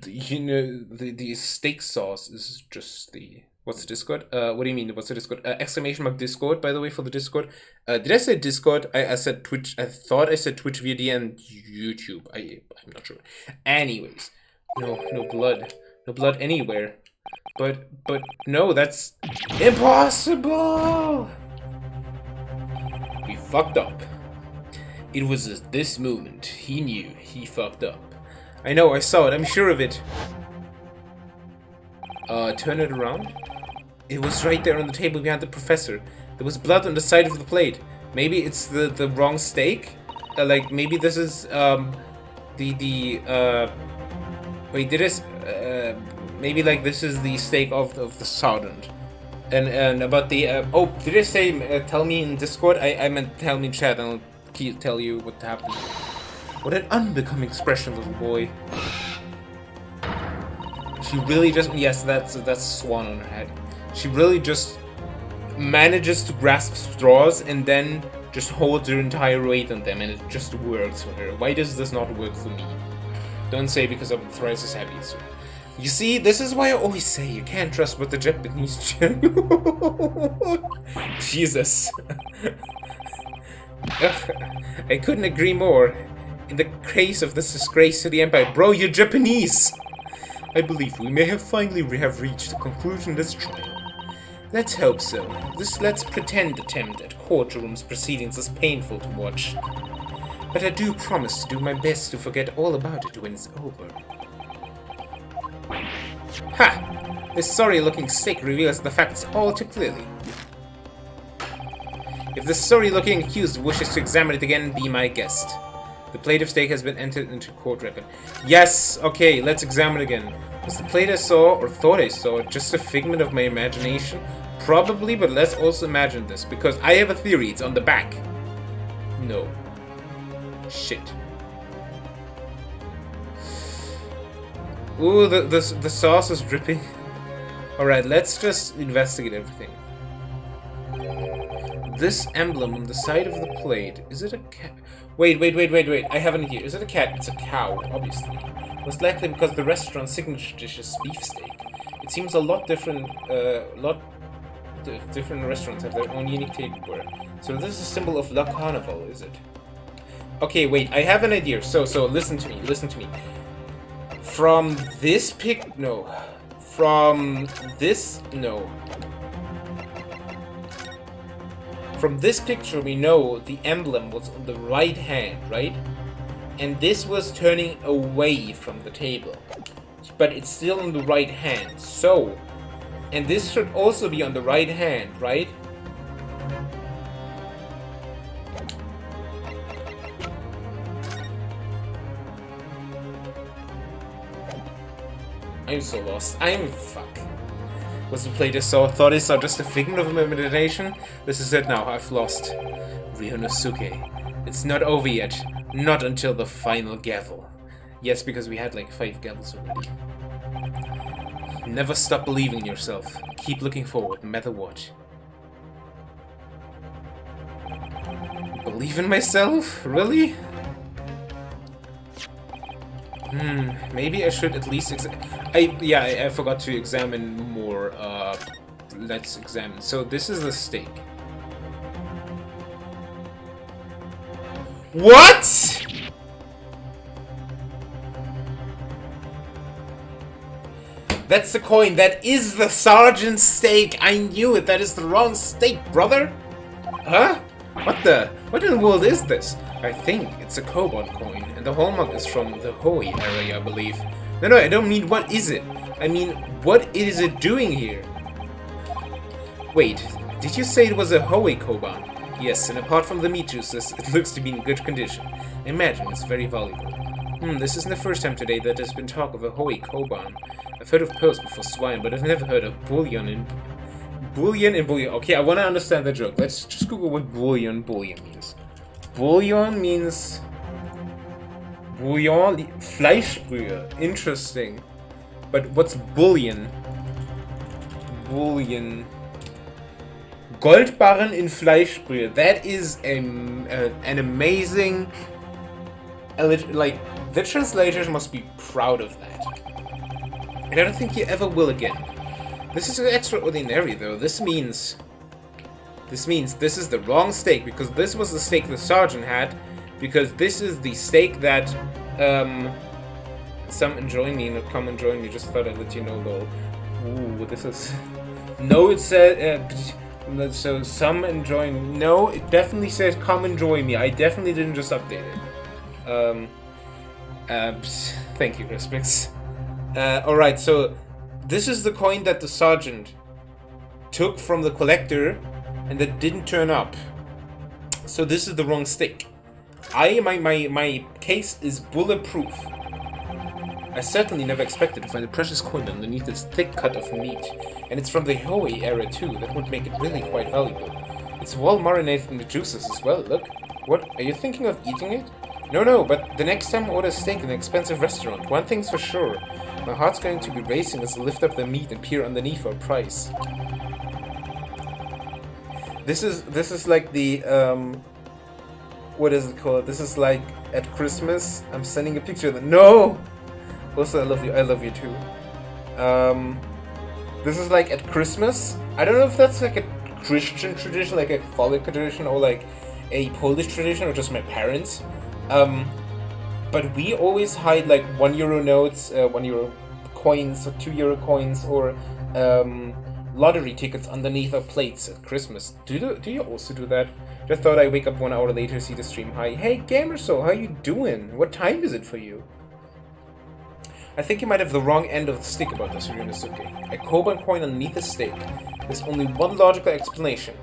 You know, the steak sauce is just the. What's the Discord? What do you mean? What's the Discord? Exclamation mark Discord, by the way, for the Discord. Did I say Discord? I said Twitch. I thought I said Twitch VOD and YouTube. I'm not sure. Anyways, no blood. No blood anywhere. But no, that's impossible! We fucked up. It was at this moment he knew he fucked up. I know, I saw it, I'm sure of it. Turn it around. It was right there on the table behind the professor. There was blood on the side of the plate. Maybe it's the wrong steak? Like, maybe this is, wait, did this, maybe like this is the steak of the sergeant. And about the, oh, did it say, tell me in Discord? I meant tell me in chat and I'll tell you what happened. What an unbecoming expression, little boy. She really just, yes, that's a swan on her head. She really just manages to grasp straws and then just holds her entire weight on them and it just works for her. Why does this not work for me? Don't say because I'm thrice as heavy. So. You see, this is why I always say you can't trust what the Japanese do. Jesus. I couldn't agree more. In the case of this disgrace to the Empire, bro, you're Japanese! I believe we may have finally reached the conclusion of this trial. Let's hope so. This let's pretend attempt at courtroom's proceedings is painful to watch. But I do promise to do my best to forget all about it when it's over. Ha! This sorry-looking steak reveals the facts all too clearly. If the sorry-looking accused wishes to examine it again, be my guest. The plate of steak has been entered into court record. Yes! Okay, let's examine again. Was the plate I saw, or thought I saw, just a figment of my imagination? Probably, but let's also imagine this, because I have a theory, it's on the back. No. Shit. Ooh, the sauce is dripping. Alright, let's just investigate everything. This emblem on the side of the plate, is it a cat? Wait, I have an idea. Is it a cat? It's a cow, obviously. Most likely because the restaurant's signature dish is beefsteak. It seems a lot different, different restaurants have their own unique tableware. So this is a symbol of La Carnival, is it? Okay, wait, I have an idea. So listen to me. From this pic, no. From this, no. From this picture, we know the emblem was on the right hand, right? And this was turning away from the table. But it's still on the right hand, so... And this should also be on the right hand, right? I'm so lost. Fuck. Was the play just thought I saw just a figment of my imagination? This is it now, I've lost. Ryonosuke. It's not over yet. Not until the final gavel. Yes, because we had like 5 gavels already. Never stop believing in yourself. Keep looking forward, no matter what. Believe in myself? Really? Maybe I should at least I forgot to examine more. Let's examine. So this is the steak. What? That's the coin. That is the sergeant's steak. I knew it. That is the wrong steak, brother. Huh? What in the world is this? I think it's a Koban coin, and the hallmark is from the Hoi area, I believe. No, I don't mean what is it. I mean, what is it doing here? Wait, did you say it was a Hoi Koban? Yes, and apart from the meat juices, it looks to be in good condition. I imagine it's very valuable. This isn't the first time today that there's been talk of a Hoi Koban. I've heard of pearls before swine, but I've never heard of bullion in... Bullion. Okay, I want to understand the joke. Let's just Google what bullion means. Bullion means... Bouillon... Fleischbrühe. Interesting. But what's bullion? Bullion... Goldbarren in Fleischbrühe. That is an amazing... Like, the translators must be proud of that. And I don't think you ever will again. This is extraordinary, though. This means this is the wrong steak, because this was the steak the sergeant had, because this is the steak that, some enjoy me, not come and join me, just thought I'd let you know, lol. Ooh, this is... No, it said, so some enjoy me. No, it definitely says come and join me. I definitely didn't just update it. Thank you, Crispix. Alright, so this is the coin that the sergeant took from the collector and that didn't turn up. So this is the wrong steak. My case is bulletproof. I certainly never expected to find a precious coin underneath this thick cut of meat. And it's from the Hoi era too, that would make it really quite valuable. It's well marinated in the juices as well, look. What, are you thinking of eating it? No, but the next time I order steak in an expensive restaurant, one thing's for sure. My heart's going to be racing as I lift up the meat and peer underneath for a price. This is like the, what is it called? This is like at Christmas. I'm sending a picture of the... No! Also, I love you too. This is like at Christmas. I don't know if that's like a Christian tradition, like a Catholic tradition, or like a Polish tradition, or just my parents. But we always hide like €1 notes, €1 coins, or €2 coins, or lottery tickets underneath our plates at Christmas. Do you also do that? Just thought I'd wake up 1 hour later, see the stream. Hi, hey Gamersoul, how you doing? What time is it for you? I think you might have the wrong end of the stick about this, Ryonosuke. A Koban coin underneath a steak. There's only one logical explanation.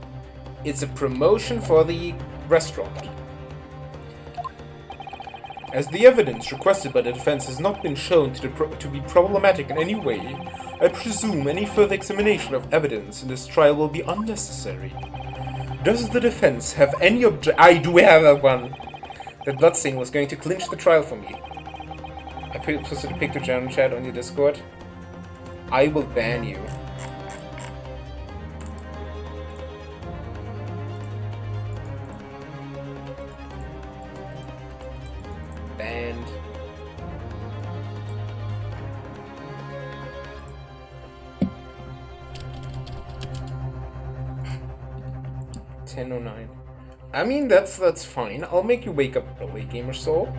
It's a promotion for the restaurant. As the evidence requested by the defense has not been shown to be problematic in any way, I presume any further examination of evidence in this trial will be unnecessary. Does the defense have any I do have one. That Bloodstain was going to clinch the trial for me. I posted a picture in chat on your Discord. I will ban you. Banned. $10.09. I mean, that's fine. I'll make you wake up early, Gamer Soul.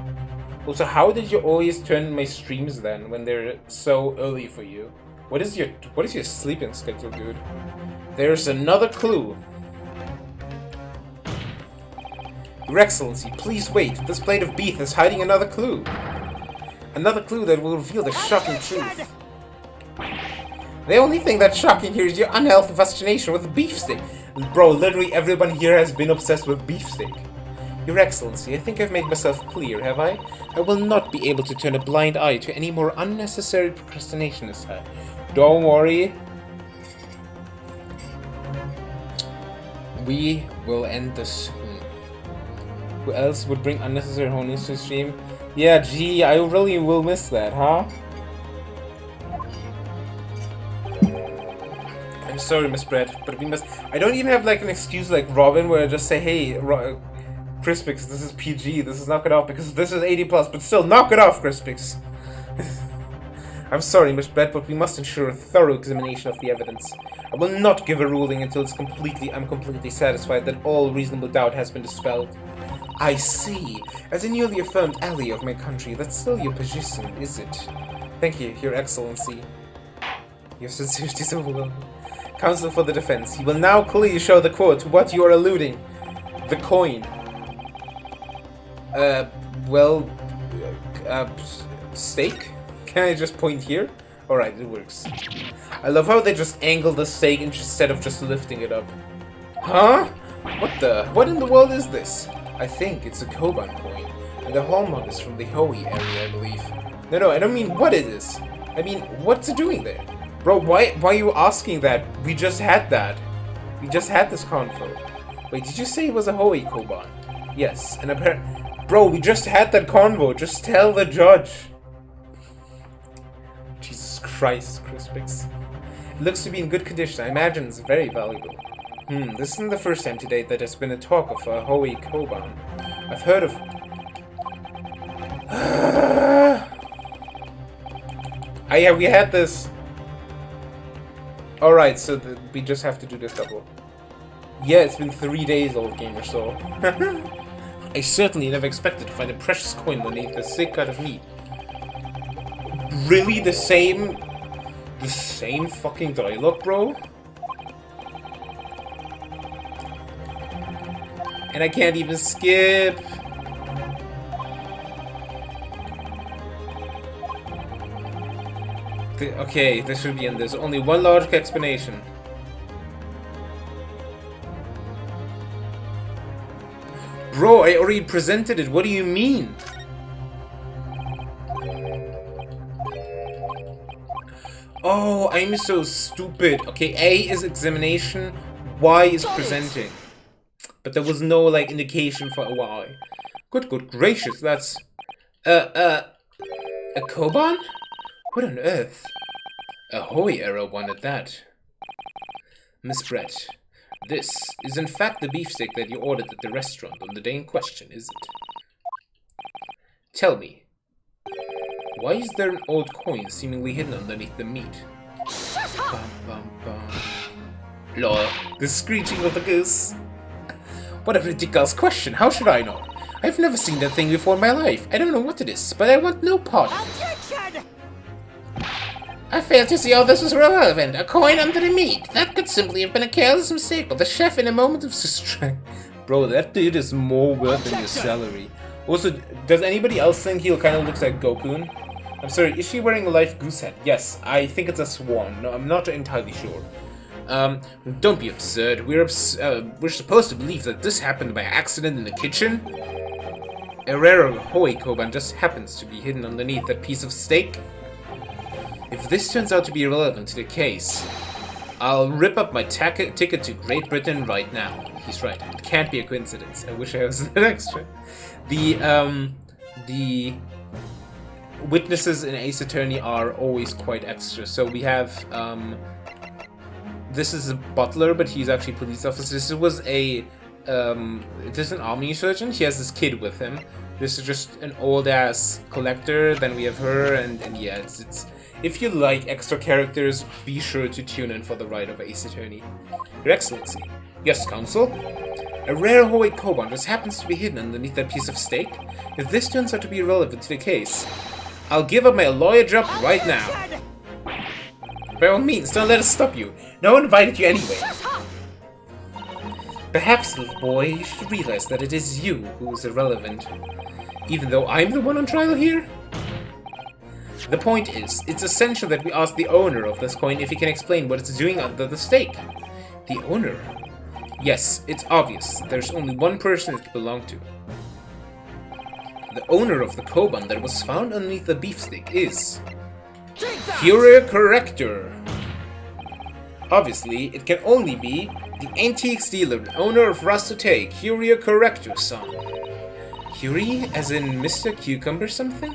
Also, how did you always turn my streams then when they're so early for you? What is your sleeping schedule, dude? There's another clue. Your Excellency, please wait. This plate of beef is hiding another clue. Another clue that will reveal the shocking truth. The only thing that's shocking here is your unhealthy fascination with the beefsteak. Bro, literally everyone here has been obsessed with beefsteak. Your Excellency, I think I've made myself clear, have I? I will not be able to turn a blind eye to any more unnecessary procrastination this time. Don't worry. We will end this soon. Who else would bring unnecessary honings to the stream? Yeah, gee, I really will miss that, huh? I'm sorry, Miss Brett, but we must... I don't even have like an excuse like Robin where I just say, hey, Crispix, this is PG, this is knock it off because this is 80+, but still, knock it off, Crispix. I'm sorry, Miss Brett, but we must ensure a thorough examination of the evidence. I will not give a ruling until I'm completely satisfied that all reasonable doubt has been dispelled. I see. As a newly affirmed ally of my country, that's still your position, is it? Thank you, Your Excellency. Your sincerity is overwhelming. Counsel for the defense, you will now clearly show the court to what you are alluding. The coin. Steak? Can I just point here? Alright, it works. I love how they just angle the steak instead of just lifting it up. Huh? What in the world is this? I think it's a Koban coin. And the hallmark is from the Hoi area, I believe. No, I don't mean what it is. I mean, what's it doing there? Bro, why are you asking that? We just had that. We just had this convo. Wait, did you say it was a Hoi Koban? Yes, and apparently... Bro, we just had that convo. Just tell the judge. Jesus Christ, Crispix. It looks to be in good condition. I imagine it's very valuable. This isn't the first time today that there's been a talk of a Hoi Koban. I've heard of... yeah, we had this... Alright, so we just have to do this double. Yeah, it's been 3 days, old gamer, so... I certainly never expected to find a precious coin beneath a sick cut of meat. Really? The same fucking dialogue, bro? And I can't even skip. Okay, this should be in this. Only one logical explanation. Bro, I already presented it. What do you mean? Oh, I'm so stupid. Okay, A is examination, Y is presenting. But there was no, like, indication for a Y. Good gracious, that's... A Koban? What on earth? A Hoi era one at that. Miss Brett, this is in fact the beefsteak that you ordered at the restaurant on the day in question, is it? Tell me, why is there an old coin seemingly hidden underneath the meat? Bum, bum, bum. Lol, the screeching of the goose. What a ridiculous question, how should I know? I've never seen that thing before in my life. I don't know what it is, but I want no part of it. I fail to see how this was relevant. A coin under the meat. That could simply have been a careless mistake, but the chef in a moment of strength. Bro, that dude is more worth than your salary. Also, does anybody else think he kind of looks like Goku? I'm sorry, is she wearing a live goose head? Yes, I think it's a swan. No, I'm not entirely sure. Don't be absurd. We're supposed to believe that this happened by accident in the kitchen? A rare Hoi Koban just happens to be hidden underneath that piece of steak? If this turns out to be irrelevant to the case, I'll rip up my ticket to Great Britain right now. He's right. It can't be a coincidence. I wish I was that extra. The witnesses in Ace Attorney are always quite extra. So we have this is a butler, but he's actually a police officer. This was a this is an army surgeon. He has this kid with him. This is just an old ass collector. Then we have her, and yeah, it's if you like extra characters, be sure to tune in for the ride of Ace Attorney. Your Excellency. Yes, Counsel? A rare Hoey Koban just happens to be hidden underneath that piece of steak. If this turns out to be relevant to the case, I'll give up my lawyer job right now. By all means, don't let us stop you. No one invited you anyway. Perhaps, little boy, you should realize that it is you who is irrelevant. Even though I'm the one on trial here? The point is, it's essential that we ask the owner of this coin if he can explain what it's doing under the stake. The owner? Yes, it's obvious. There's only one person it belongs to. The owner of the Koban that was found underneath the beefsteak is... Courier Corrector. Obviously, it can only be the antiques dealer and owner of Rastotei, Courier Corrector's son. Curie, as in Mr. Cucumber something?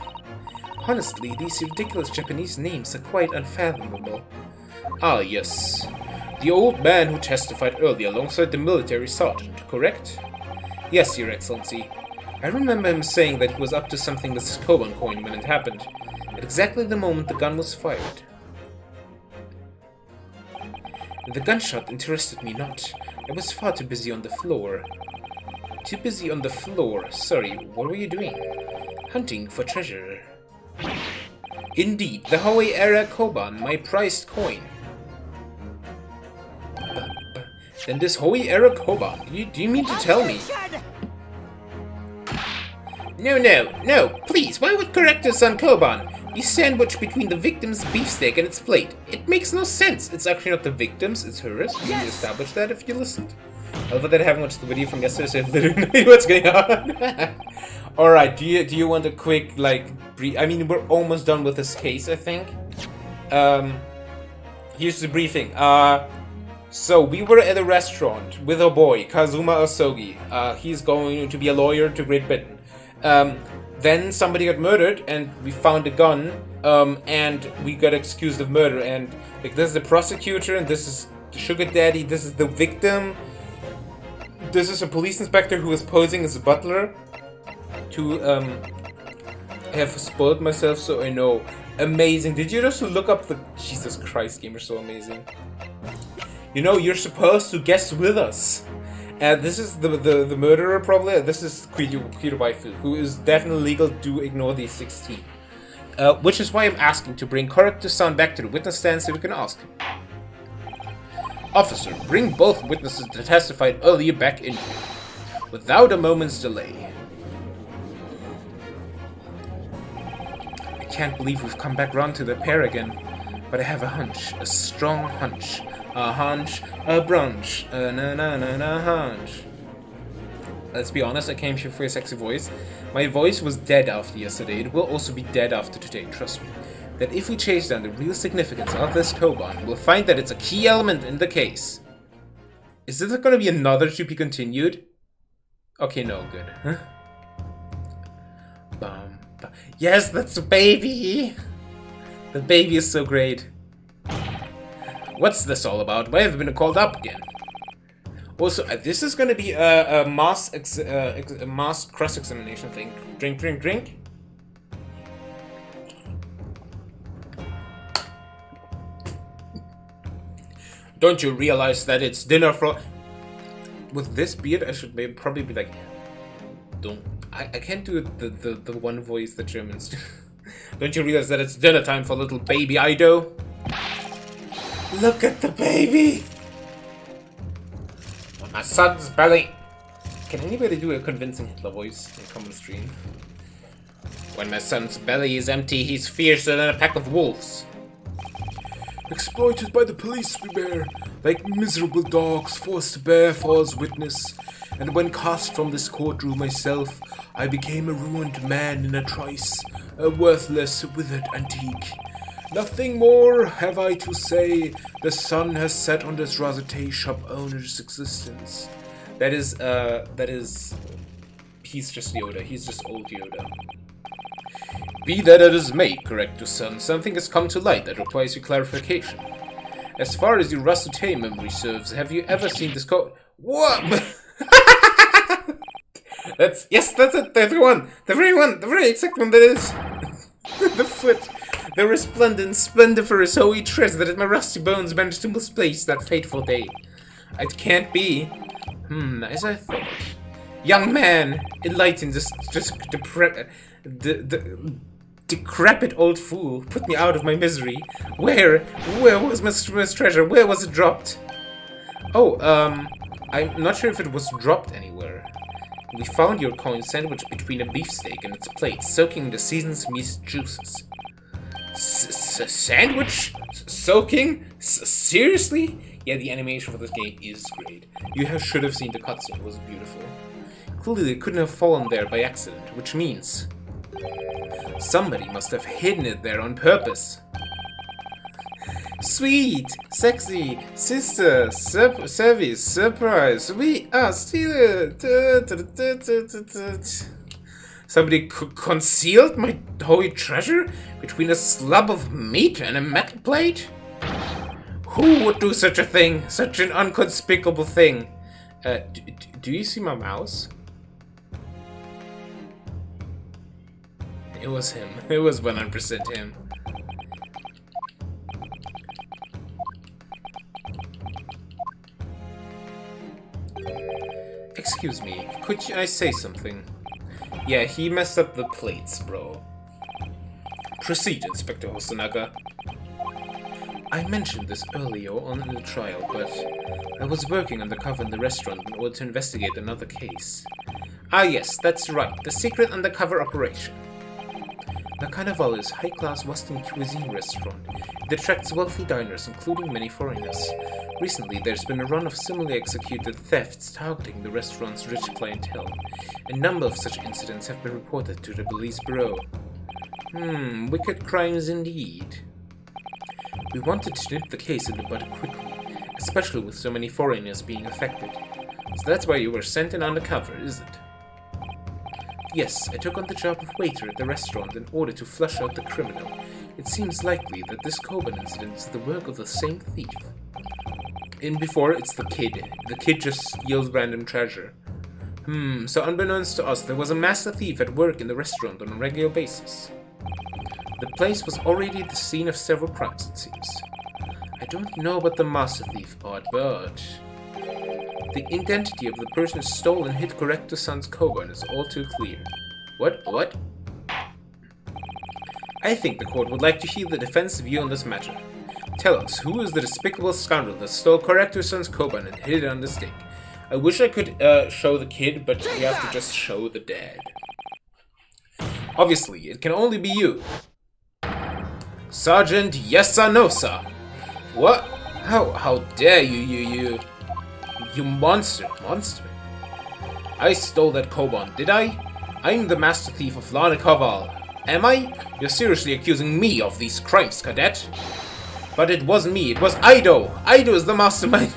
Honestly, these ridiculous Japanese names are quite unfathomable. Ah, yes. The old man who testified earlier alongside the military sergeant, correct? Yes, Your Excellency. I remember him saying that he was up to something with his Koban coin when it happened, at exactly the moment the gun was fired. The gunshot interested me not. I was far too busy on the floor. Too busy on the floor. Sorry, what were you doing? Hunting for treasure. Indeed, the Hoei era Koban, my prized coin. Then this Hoei era Koban, do you mean to tell me? No, please, why would Corrector's son Koban be sandwiched between the victim's beefsteak and its plate? It makes no sense. It's actually not the victim's, it's hers. You established that if you listened. Although that I haven't watched the video from yesterday, so I literally know what's going on. Alright, do you want a quick, like, brief? I mean, we're almost done with this case, I think. Here's the briefing. So, we were at a restaurant with a boy, Kazuma Osogi. He's going to be a lawyer to Great Britain. Then somebody got murdered, and we found a gun, and we got accused of murder. And, like, this is the prosecutor, and this is the sugar daddy, this is the victim. This is a police inspector who is posing as a butler. I have spoiled myself, so I know. Amazing. Did you just look up the... Jesus Christ, game are so amazing. You know, you're supposed to guess with us. This is the murderer, probably. This is Kiryu Waifu, who is definitely legal. Do ignore the 16. Which is why I'm asking to bring Corrector-san back to the witness stand so we can ask him. Officer, bring both witnesses that testified earlier back in here, without a moment's delay. I can't believe we've come back round to the pair again, but I have a hunch, a strong hunch. A hunch, a brunch, a na hunch. Let's be honest, I came here for a sexy voice. My voice was dead after yesterday, it will also be dead after today, trust me. That if we chase down the real significance of this Koban, we'll find that it's a key element in the case. Is this gonna be another to be continued? Okay, no, good. Huh? Yes, that's the baby! The baby is so great. What's this all about? Why have I been called up again? Also, this is gonna be a mass cross-examination thing. Drink. Don't you realize that it's dinner for... With this beard, I should probably be like... Don't... I can't do the one voice the Germans do. Don't you realize that it's dinner time for little baby Ido? Look at the baby! My son's belly... Can anybody do a convincing Hitler voice in common stream? When my son's belly is empty, he's fiercer than a pack of wolves. Exploited by the police we bear, like miserable dogs forced to bear false witness. And when cast from this courtroom myself, I became a ruined man in a trice, a worthless, withered antique. Nothing more have I to say. The sun has set on this Razate shop owner's existence. That is, he's just Yoda. He's just old Yoda. Be that as may, correct, son, something has come to light that requires your clarification. As far as your Rasute memory serves, have you ever seen this code? What? That's it. That's the one. The very exact one that is. The foot. The resplendent, splendiferous, holy treasure that my rusty bones managed to misplace that fateful day. It can't be. As I thought. Young man, enlightened, decrepit old fool, put me out of my misery. Where was my treasure? Where was it dropped? Oh, I'm not sure if it was dropped anywhere. We found your coin sandwiched between a beefsteak and its plate, soaking in the season's meat juices. Sandwich? Soaking? Seriously? Yeah, the animation for this game is great. You should have seen the cutscene, it was beautiful. Clearly, it couldn't have fallen there by accident, which means somebody must have hidden it there on purpose. Sweet, sexy, sister, service, surprise, we are still. Somebody concealed my holy treasure between a slab of meat and a metal plate? Who would do such a thing? Such an unspeakable thing? Do you see my mouse? It was him. It was 100% him. Excuse me, could I say something? Yeah, he messed up the plates, bro. Proceed, Inspector Hosonaga. I mentioned this earlier on in the trial, but I was working undercover in the restaurant in order to investigate another case. Ah yes, that's right, the secret undercover operation. The Carnival is a high-class Western cuisine restaurant. It attracts wealthy diners, including many foreigners. Recently, there's been a run of similarly executed thefts targeting the restaurant's rich clientele. A number of such incidents have been reported to the police bureau. Wicked crimes indeed. We wanted to nip the case in the bud quickly, especially with so many foreigners being affected. So that's why you were sent in undercover, is it? Yes, I took on the job of waiter at the restaurant in order to flush out the criminal. It seems likely that this Koban incident is the work of the same thief. In before, it's the kid. The kid just steals random treasure. So unbeknownst to us, there was a master thief at work in the restaurant on a regular basis. The place was already the scene of several crimes, it seems. I don't know about the master thief part, but the identity of the person who stole and hid Correcto-san's Koban is all too clear. What? I think the court would like to hear the defense view on this matter. Tell us, who is the despicable scoundrel that stole Correcto-san's Koban and hid it on the stake? I wish I could show the kid, but we have to just show the dad. Obviously, it can only be you. Sergeant, yes sir, no sir. What? How dare you monster. I stole that Koban, did I? I'm the master thief of Lana Kaval. Am I? You're seriously accusing me of these crimes, cadet? But it wasn't me, it was Aido. Aido is the mastermind.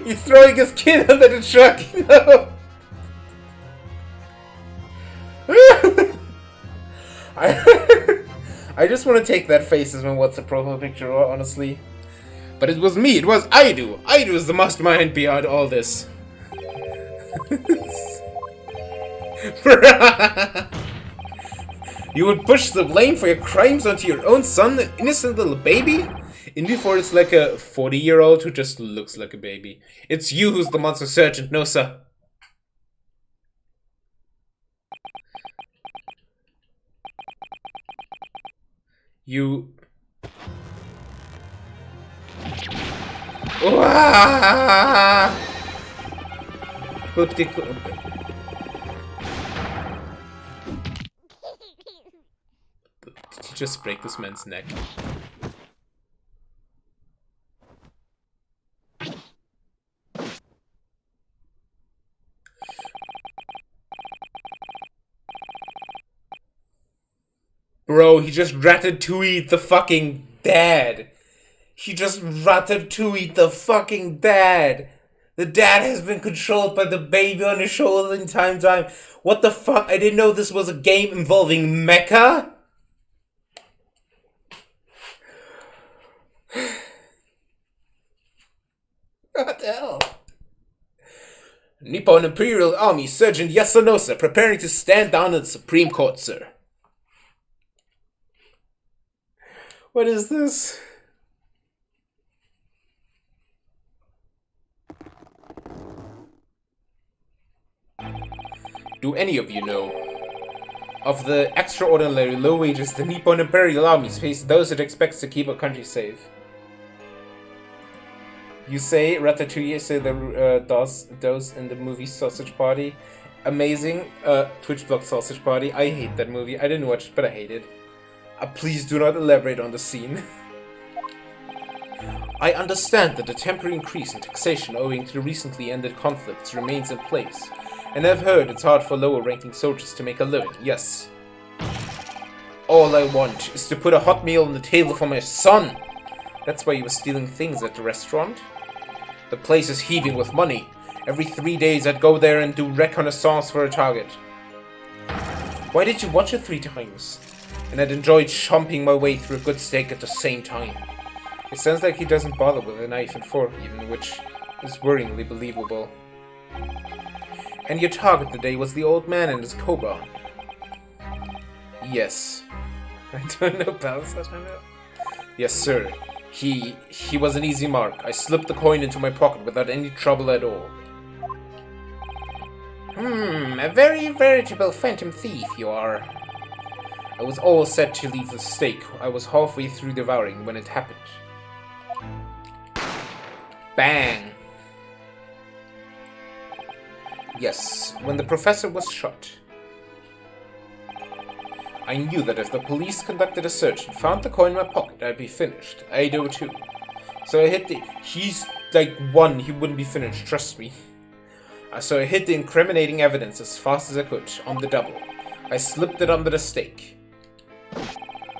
He's throwing his kid under the truck. No. I just want to take that face as my WhatsApp profile picture, honestly. But it was me, it was Aido. Aido is the mastermind behind all this. You would push the blame for your crimes onto your own son, an innocent little baby? In before it's like a 40-year-old who just looks like a baby. It's you who's the monster sergeant, no sir. You... Did you just break this man's neck? Bro, he just ratatouille the fucking dad. He just ratatouille the fucking dad. The dad has been controlled by the baby on his shoulder in time. What the fuck? I didn't know this was a game involving mecha? What the hell? Nippon Imperial Army Sergeant Yasunosa preparing to stand down at the Supreme Court, sir. What is this? Do any of you know of the extraordinarily low wages the Nippon Imperial Army pays those it expects to keep a country safe? You say Ratatouille, say the those in the movie Sausage Party. Amazing. Twitch block Sausage Party. I hate that movie. I didn't watch it, but I hate it. Please do not elaborate on the scene. I understand that the temporary increase in taxation owing to the recently ended conflicts remains in place. And I've heard it's hard for lower-ranking soldiers to make a living, yes. All I want is to put a hot meal on the table for my son. That's why you were stealing things at the restaurant? The place is heaving with money. Every 3 days I'd go there and do reconnaissance for a target. Why did you watch it 3 times? And I'd enjoyed chomping my way through a good steak at the same time. It sounds like he doesn't bother with a knife and fork even, which is worryingly believable. And your target today was the old man and his cobra. Yes. I don't know about that. Yes, sir. He was an easy mark. I slipped the coin into my pocket without any trouble at all. A very veritable phantom thief you are. I was all set to leave the steak. I was halfway through devouring when it happened. Bang! Yes, when the professor was shot. I knew that if the police conducted a search and found the coin in my pocket, I'd be finished. I do too. So I hit the... He's like 1, he wouldn't be finished, trust me. So I hid the incriminating evidence as fast as I could, on the double. I slipped it under the steak,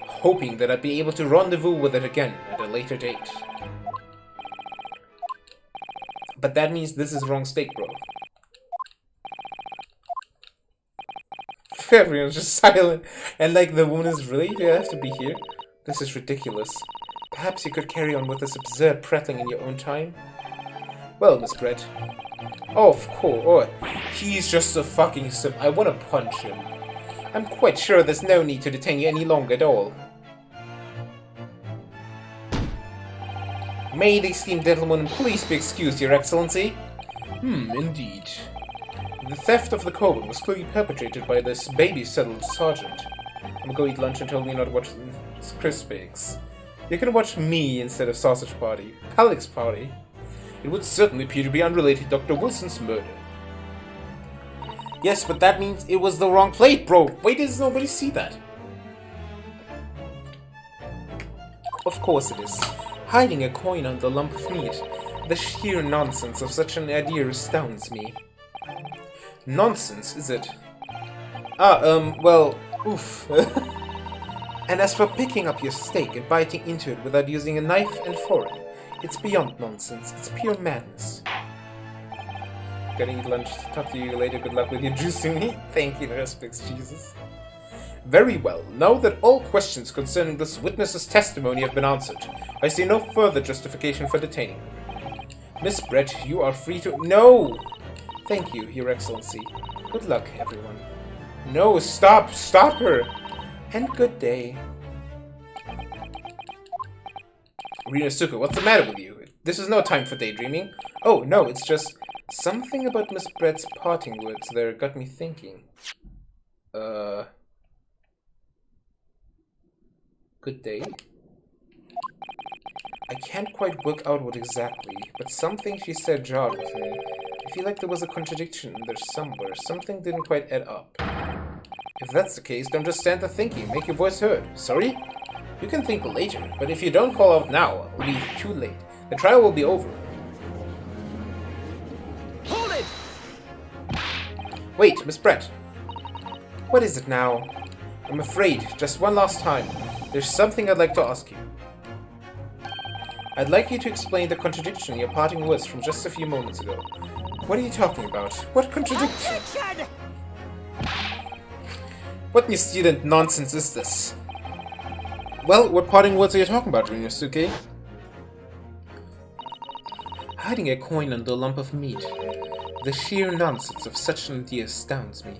hoping that I'd be able to rendezvous with it again at a later date. But that means this is wrong steak, bro. Everyone's just silent. And like, the woman is really? Do I have to be here? This is ridiculous. Perhaps you could carry on with this absurd prattling in your own time? Well, Miss Brett. Oh, of course. Oh, he's just a fucking sim. I want to punch him. I'm quite sure there's no need to detain you any longer at all. May the esteemed gentlemen please be excused, Your Excellency? Indeed. The theft of the Coburn was clearly perpetrated by this baby-saddled sergeant. I'm gonna go eat lunch and told me not to watch Crispix. You can watch me instead of Sausage Party. Alex Party. It would certainly appear to be unrelated to Dr. Wilson's murder. Yes, but that means it was the wrong plate, bro. Why does nobody see that? Of course it is. Hiding a coin under a lump of meat. The sheer nonsense of such an idea astounds me. Nonsense, is it? Well, oof. And as for picking up your steak and biting into it without using a knife and fork, it's beyond nonsense. It's pure madness. Gonna eat lunch. Talk to you later. Good luck with your juicy meat. Thank you, respects, Jesus. Very well. Now that all questions concerning this witness's testimony have been answered, I see no further justification for detaining her. Miss Brett, you are free to... No! Thank you, Your Excellency. Good luck, everyone. No, stop! Stop her! And good day. Rinosuke, what's the matter with you? This is no time for daydreaming. Oh, no, it's just... something about Miss Brett's parting words there got me thinking. Good day? I can't quite work out what exactly, but something she said jarred with me. I feel like there was a contradiction in there somewhere. Something didn't quite add up. If that's the case, don't just stand there thinking. Make your voice heard. Sorry? You can think later, but if you don't call out now, it'll be too late. The trial will be over. Hold it! Wait, Miss Brett. What is it now? I'm afraid, just one last time, there's something I'd like to ask you. I'd like you to explain the contradiction in your parting words from just a few moments ago. What are you talking about? What contradiction? What new student nonsense is this? Well, what parting words are you talking about, Ryunosuke? Hiding a coin under a lump of meat. The sheer nonsense of such an idea astounds me.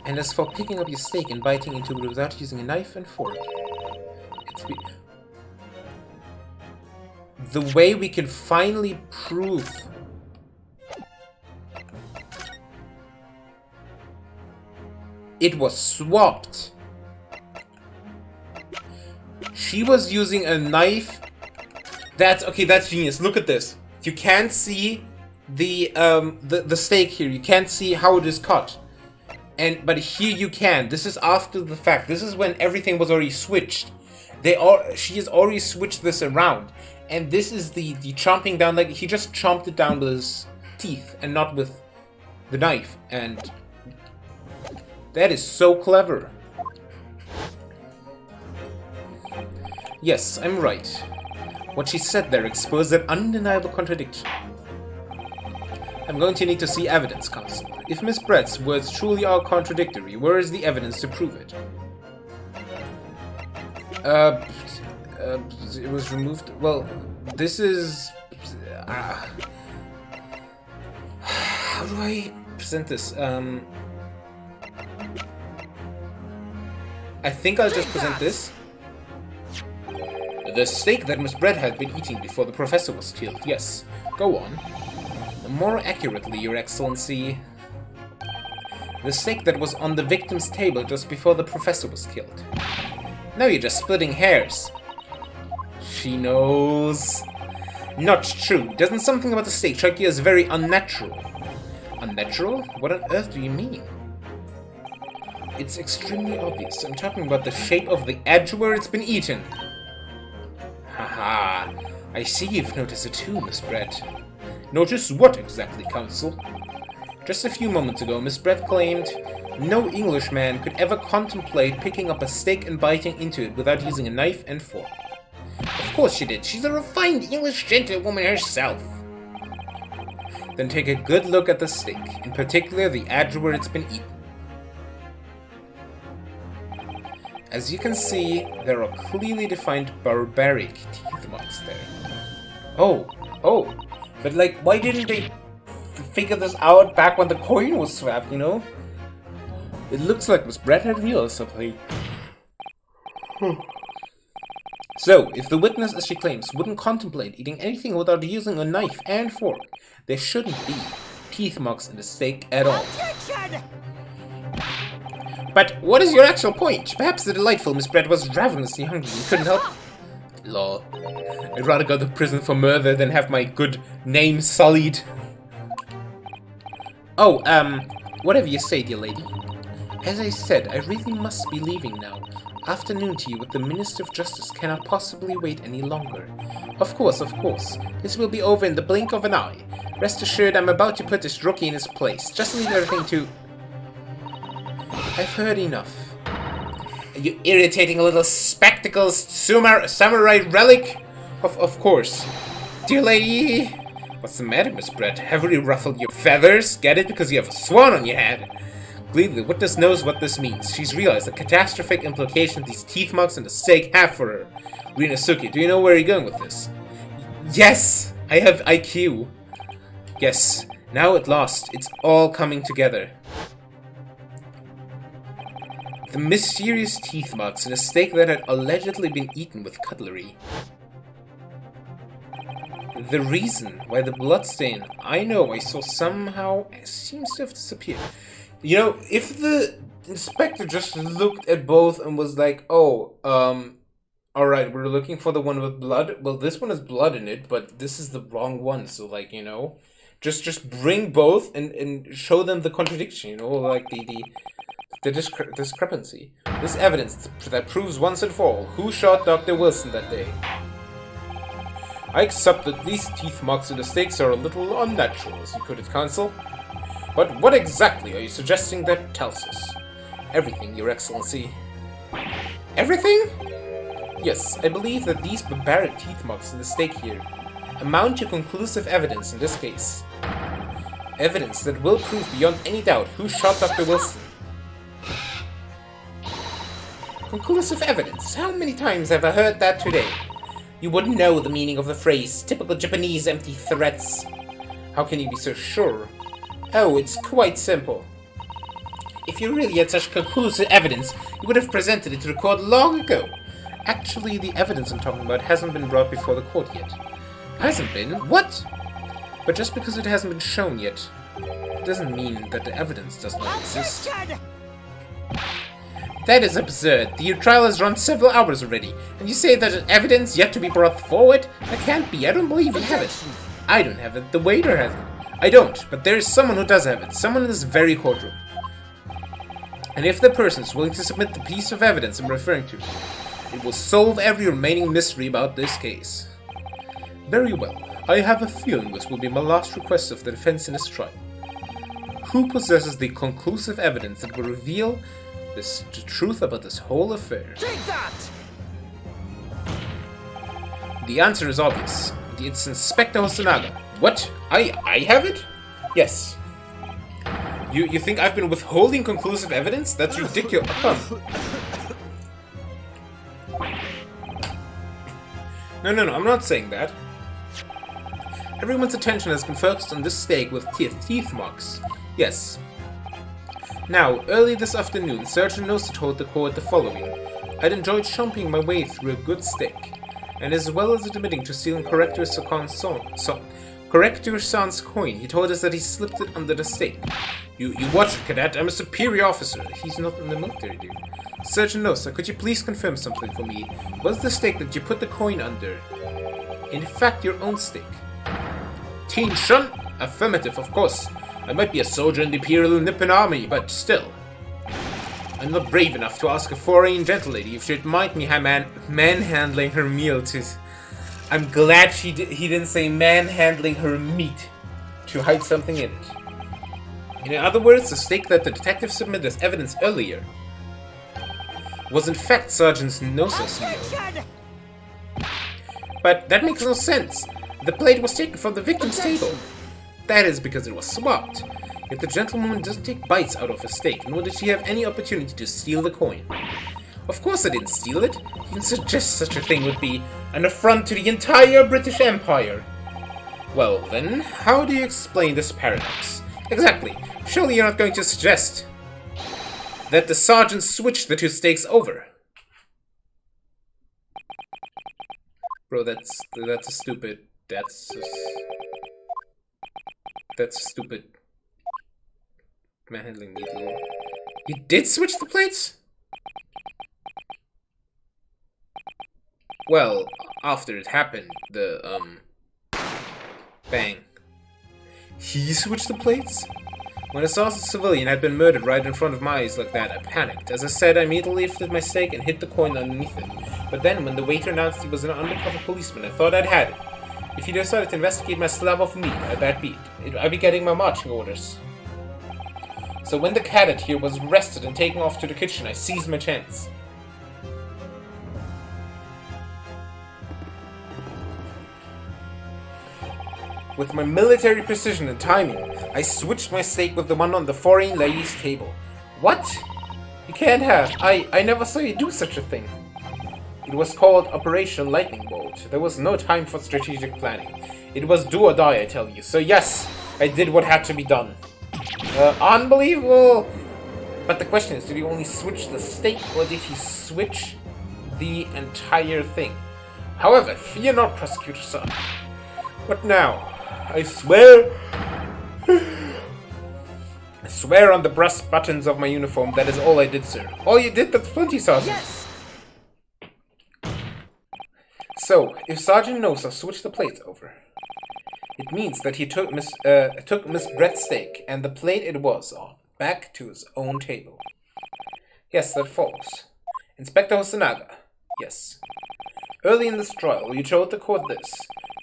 And as for picking up your steak and biting into it without using a knife and fork, the way we can finally prove it was swapped. She was using a knife. That's okay. That's genius. Look at this. You can't see the steak here. You can't see how it is cut. But here you can. This is after the fact. This is when everything was already switched. She has already switched this around, and this is the chomping down. Like, he just chomped it down with his teeth and not with the knife, and that is so clever. Yes, I'm right. What she said there exposed an undeniable contradiction. I'm going to need to see evidence, Constable. If Miss Brett's words truly are contradictory, where is the evidence to prove it? It was removed. Well, this is. How do I present this? I think I'll just present this. The steak that Miss Brett had been eating before the professor was killed. Yes, go on. More accurately, Your Excellency, the steak that was on the victim's table just before the professor was killed. Now you're just splitting hairs. She knows. Not true. Doesn't something about the steak strike you as very unnatural? Unnatural? What on earth do you mean? It's extremely obvious. I'm talking about the shape of the edge where it's been eaten. Haha. I see you've noticed it too, Miss Brett. Notice what exactly, Counsel? Just a few moments ago, Miss Brett claimed no Englishman could ever contemplate picking up a steak and biting into it without using a knife and fork. Of course she did. She's a refined English gentlewoman herself. Then take a good look at the steak, in particular the edge where it's been eaten. As you can see, there are clearly defined barbaric teeth marks there. Oh, but like, why didn't they figure this out back when the coin was swapped, you know? It looks like Miss Brett had realized something. So, if the witness, as she claims, wouldn't contemplate eating anything without using a knife and fork, there shouldn't be teeth marks in the steak at all. But what is your actual point? Perhaps the delightful Miss Brett was ravenously hungry and couldn't help. Lol. I'd rather go to prison for murder than have my good name sullied. Oh, whatever you say, dear lady. As I said, I really must be leaving now. Afternoon tea with the Minister of Justice cannot possibly wait any longer. Of course. This will be over in the blink of an eye. Rest assured, I'm about to put this rookie in his place. Just leave everything to... I've heard enough. You irritating little spectacles samurai relic? Of course. Dear lady... What's the matter, Miss Brett? Have we ruffled your feathers? Get it? Because you have a swan on your head. Clearly, the witness knows what this means. She's realized the catastrophic implications these teeth marks and the steak have for her. Ryunosuke, do you know where you're going with this? Yes! I have IQ. Yes. Now at last, it's all coming together. The mysterious teeth marks in a steak that had allegedly been eaten with cutlery. The reason why the bloodstain I saw somehow seems to have disappeared. You know, if the inspector just looked at both and was like, oh, alright, we're looking for the one with blood. Well, this one has blood in it, but this is the wrong one. So, like, you know, just bring both and show them the contradiction, you know, like the discrepancy. This evidence that proves once and for all who shot Dr. Wilson that day. I accept that these teeth marks in the steaks are a little unnatural, as you put it, Counsel. But what exactly are you suggesting that tells us? Everything, Your Excellency. Everything? Yes, I believe that these barbaric teeth marks in the stake here amount to conclusive evidence in this case. Evidence that will prove beyond any doubt who shot Dr. Wilson. Conclusive evidence? How many times have I heard that today? You wouldn't know the meaning of the phrase, typical Japanese empty threats. How can you be so sure? Oh, it's quite simple. If you really had such conclusive evidence, you would have presented it to the court long ago. Actually, the evidence I'm talking about hasn't been brought before the court yet. Hasn't been? What? But just because it hasn't been shown yet, doesn't mean that the evidence does not exist. That is absurd. The trial has run several hours already, and you say that evidence yet to be brought forward? That can't be. I don't believe you have it. I don't have it. The waiter has it. I don't, but there is someone who does have it. Someone in this very courtroom. And if the person is willing to submit the piece of evidence I'm referring to, it will solve every remaining mystery about this case. Very well. I have a feeling this will be my last request of the defense in this trial. Who possesses the conclusive evidence that will reveal the truth about this whole affair? Take that! The answer is obvious. It's Inspector Hosonaga. What? I have it? Yes. You think I've been withholding conclusive evidence? That's ridiculous. No, I'm not saying that. Everyone's attention has been focused on this stake with teeth marks. Yes. Now, early this afternoon, Sergeant Nosa told the court the following. I'd enjoyed chomping my way through a good steak, and as well as admitting to stealing Corrector San's coin, he told us that he slipped it under the steak. You watch it, Cadet. I'm a superior officer. He's not in the military, dude. Sergeant Nosa, could you please confirm something for me? Was the steak that you put the coin under, in fact, your own steak? Teen Shun? Affirmative, of course. I might be a soldier in the Imperial Nippon Army, but still. I'm not brave enough to ask a foreign gentlelady if she'd mind me manhandling her meal to... I'm glad he didn't say manhandling her meat to hide something in it. In other words, the steak that the detective submitted as evidence earlier was in fact Sergeant Nosa's meal. But that makes no sense. The plate was taken from the victim's table. That is because it was swapped. Yet the gentlewoman doesn't take bites out of a steak, nor did she have any opportunity to steal the coin. Of course I didn't steal it. Even suggest such a thing would be an affront to the entire British Empire. Well then, how do you explain this paradox? Exactly. Surely you're not going to suggest that the sergeant switched the two steaks over. Bro, that's a stupid... That's stupid. Manhandling needle. You did switch the plates? Well, after it happened, bang. He switched the plates? When I saw the civilian had been murdered right in front of my eyes like that, I panicked. As I said, I immediately lifted my steak and hid the coin underneath it. But then, when the waiter announced he was an undercover policeman, I thought I'd had it. If he decided to investigate my slab of meat, I'd be getting my marching orders. So when the cadet here was arrested and taken off to the kitchen, I seized my chance. With my military precision and timing, I switched my steak with the one on the foreign lady's table. What? You can't have. I never saw you do such a thing. It was called Operation Lightning Bolt. There was no time for strategic planning. It was do or die, I tell you. So yes, I did what had to be done. Unbelievable! But the question is, did he only switch the steak, or did he switch the entire thing? However, fear not, Prosecutor Son. What now? I swear on the brass buttons of my uniform, that is all I did, sir. All you did, that's plenty, Sergeant. Yes! So, if Sergeant Nosa switched the plates over, it means that he took Miss Brett's steak and the plate it was on back to his own table. Yes, that follows. Inspector Hosonaga. Yes. Early in this trial, you told the court this.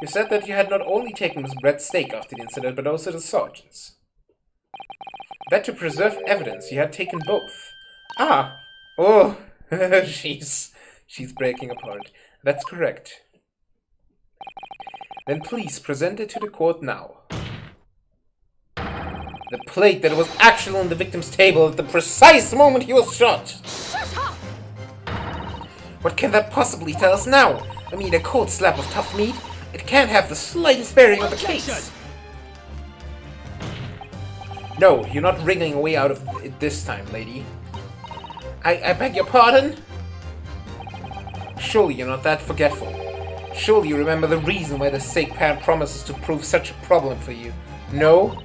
You said that you had not only taken Miss Brett's steak after the incident, but also the sergeant's. That to preserve evidence, he had taken both. Ah! Oh! she's breaking apart. That's correct. Then please present it to the court now. The plate that was actually on the victim's table at the precise moment he was shot. Shut up! What can that possibly tell us now? I mean, a cold slab of tough meat? It can't have the slightest bearing on the case. No, you're not wriggling away out of it this time, lady. I beg your pardon? Surely you're not that forgetful. Surely you remember the reason why the sick parent promises to prove such a problem for you. No?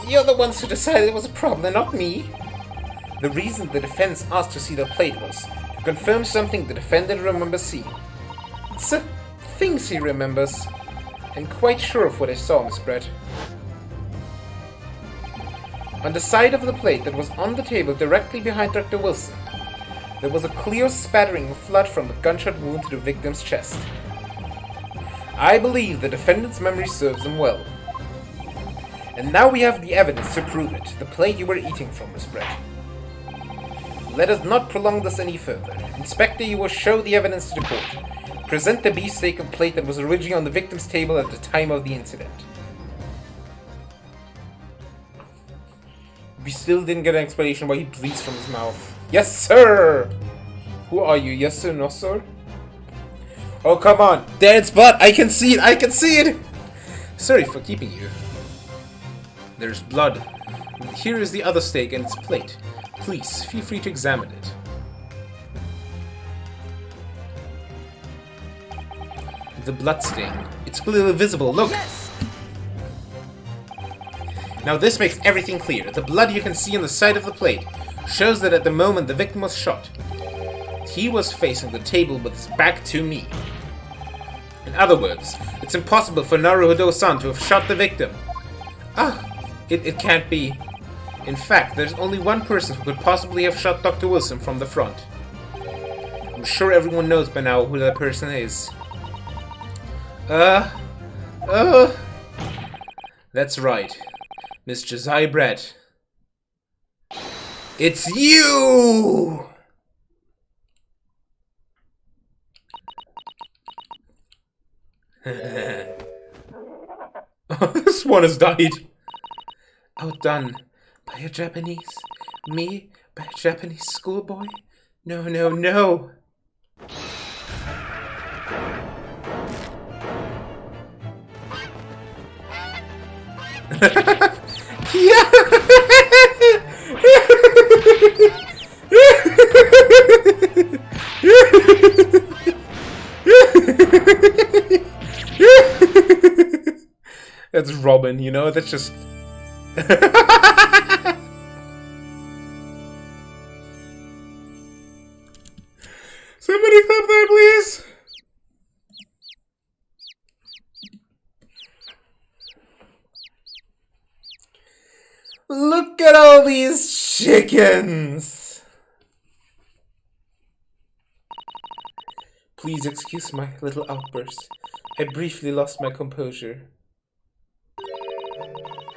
You're the ones who decided it was a problem, not me. The reason the defense asked to see the plate was to confirm something the defendant remembers seeing. So, things he remembers. I'm quite sure of what I saw, Miss Brett. On the side of the plate that was on the table directly behind Dr. Wilson, there was a clear spattering of blood from the gunshot wound to the victim's chest. I believe the defendant's memory serves him well. And now we have the evidence to prove it, the plate you were eating from, Miss Brett. Let us not prolong this any further. Inspector, you will show the evidence to the court. Present the beefsteak and plate that was originally on the victim's table at the time of the incident. We still didn't get an explanation why he bleeds from his mouth. Yes, sir! Who are you? Yes, sir? No, sir? Oh, come on! There, it's blood! I can see it! I can see it! Sorry for keeping you. There's blood. Here is the other steak and its plate. Please, feel free to examine it. The blood stain. It's clearly visible. Look! Yes! Now this makes everything clear. The blood you can see on the side of the plate shows that at the moment the victim was shot, he was facing the table with his back to me. In other words, it's impossible for Naruhodo-san to have shot the victim. It can't be. In fact, there's only one person who could possibly have shot Dr. Wilson from the front. I'm sure everyone knows by now who that person is. That's right. Miss Josiah Brett. It's you! Oh, this one has died. Outdone by a Japanese? Me? By a Japanese schoolboy? No, no, no! Yeah! That's Robin, you know? That's just... Somebody clap that, please! Look at all these chickens! Please excuse my little outburst. I briefly lost my composure.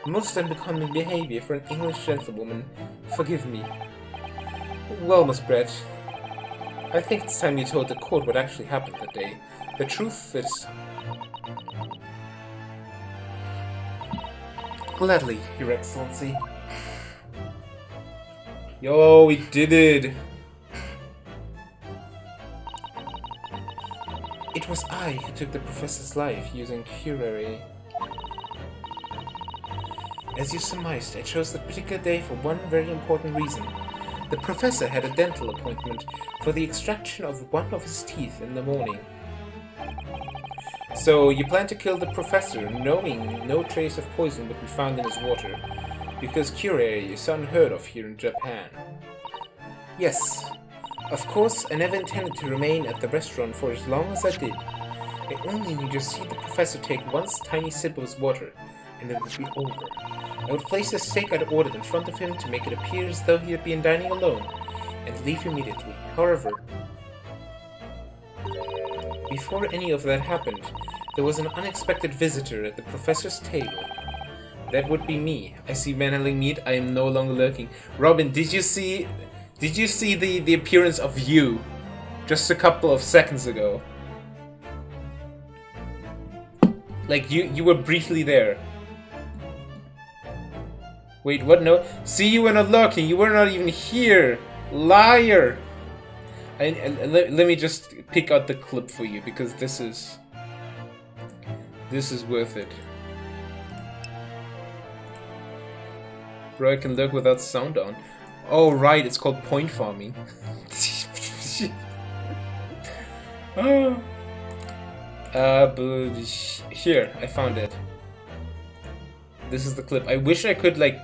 Most unbecoming behavior for an English gentlewoman. Forgive me. Well, Miss Brett, I think it's time you told the court what actually happened that day. The truth is... Gladly, Your Excellency. Yo, we did it! It was I who took the professor's life using curare. As you surmised, I chose that particular day for one very important reason. The professor had a dental appointment for the extraction of one of his teeth in the morning. So, you plan to kill the professor, knowing no trace of poison would be found in his water, because curare is unheard of here in Japan. Yes, of course, I never intended to remain at the restaurant for as long as I did. I only need to see the professor take one tiny sip of his water, and it would be over. I would place the steak I'd ordered in front of him to make it appear as though he had been dining alone, and leave immediately. However, before any of that happened, there was an unexpected visitor at the professor's table. That would be me. I see men handling meat. I am no longer lurking. Robin, did you see the appearance of you just a couple of seconds ago? Like you were briefly there. Wait, what? No. See, you were not lurking. You were not even here. Liar. Let me just pick out the clip for you because this is worth it. Bro, I can lurk without sound on. Oh right, it's called point farming. Oh. But here, I found it. This is the clip. I wish I could like.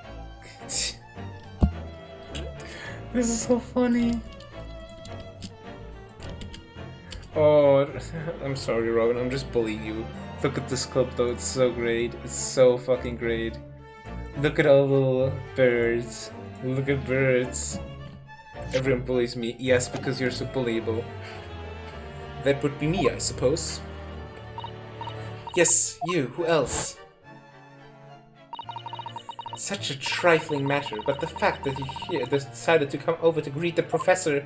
This is so funny. Oh, I'm sorry, Robin. I'm just bullying you. Look at this clip, though. It's so great. It's so fucking great. Look at all the little birds. Look at birds. Everyone bullies me. Yes, because you're so bullyable. That would be me, I suppose. Yes, you. Who else? Such a trifling matter, but the fact that you here decided to come over to greet the professor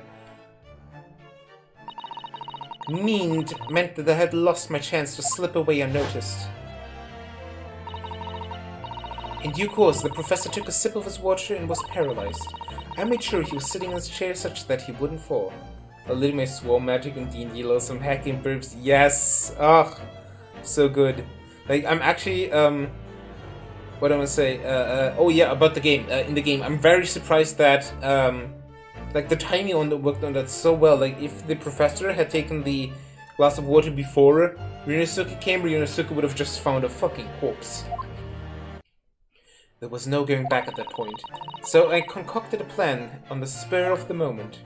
meant that I had lost my chance to slip away unnoticed. In due course, the professor took a sip of his water and was paralyzed. I made sure he was sitting in his chair such that he wouldn't fall. A little my swarm magic and D&D low some hacking burps. Yes! Ugh! So good. Like, I'm actually, what I'm gonna say, oh yeah, about the game. In the game, I'm very surprised that, like, the timing on the worked on that so well. Like, if the professor had taken the glass of water before Ryunosuke came, Ryunosuke would have just found a fucking corpse. There was no going back at that point, so I concocted a plan on the spur of the moment.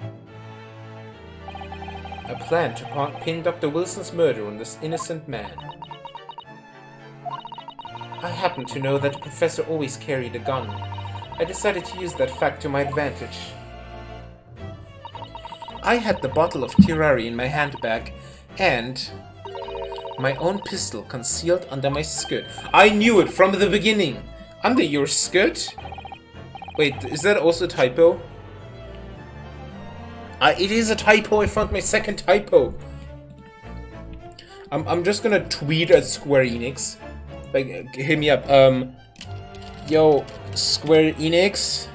A plan to pin Dr. Wilson's murder on this innocent man. I happened to know that the professor always carried a gun. I decided to use that fact to my advantage. I had the bottle of Tirari in my handbag, and my own pistol concealed under my skirt. I knew it from the beginning! Under your skirt? Wait, is that also a typo? It is a typo. I found my second typo. I'm just gonna tweet at Square Enix. Like, hit me up. Yo, Square Enix,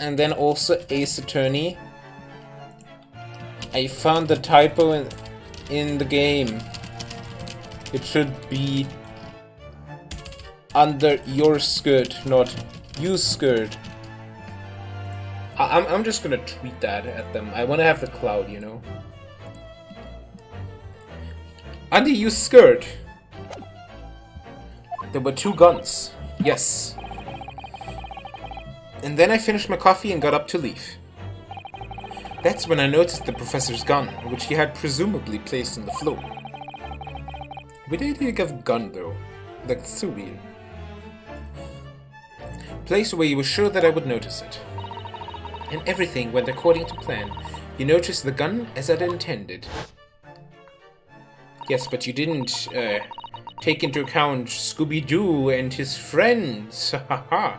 and then also Ace Attorney. I found the typo in the game. It should be under your skirt, not you skirt. I'm just gonna tweet that at them. I wanna have the cloud, you know. Under your skirt. There were two guns. Yes. And then I finished my coffee and got up to leave. That's when I noticed the professor's gun, which he had presumably placed on the floor. Where did he get a gun though? That's so weird. Place where you were sure that I would notice it. And everything went according to plan. You noticed the gun as I'd intended. Yes, but you didn't take into account Scooby-Doo and his friends. Haha.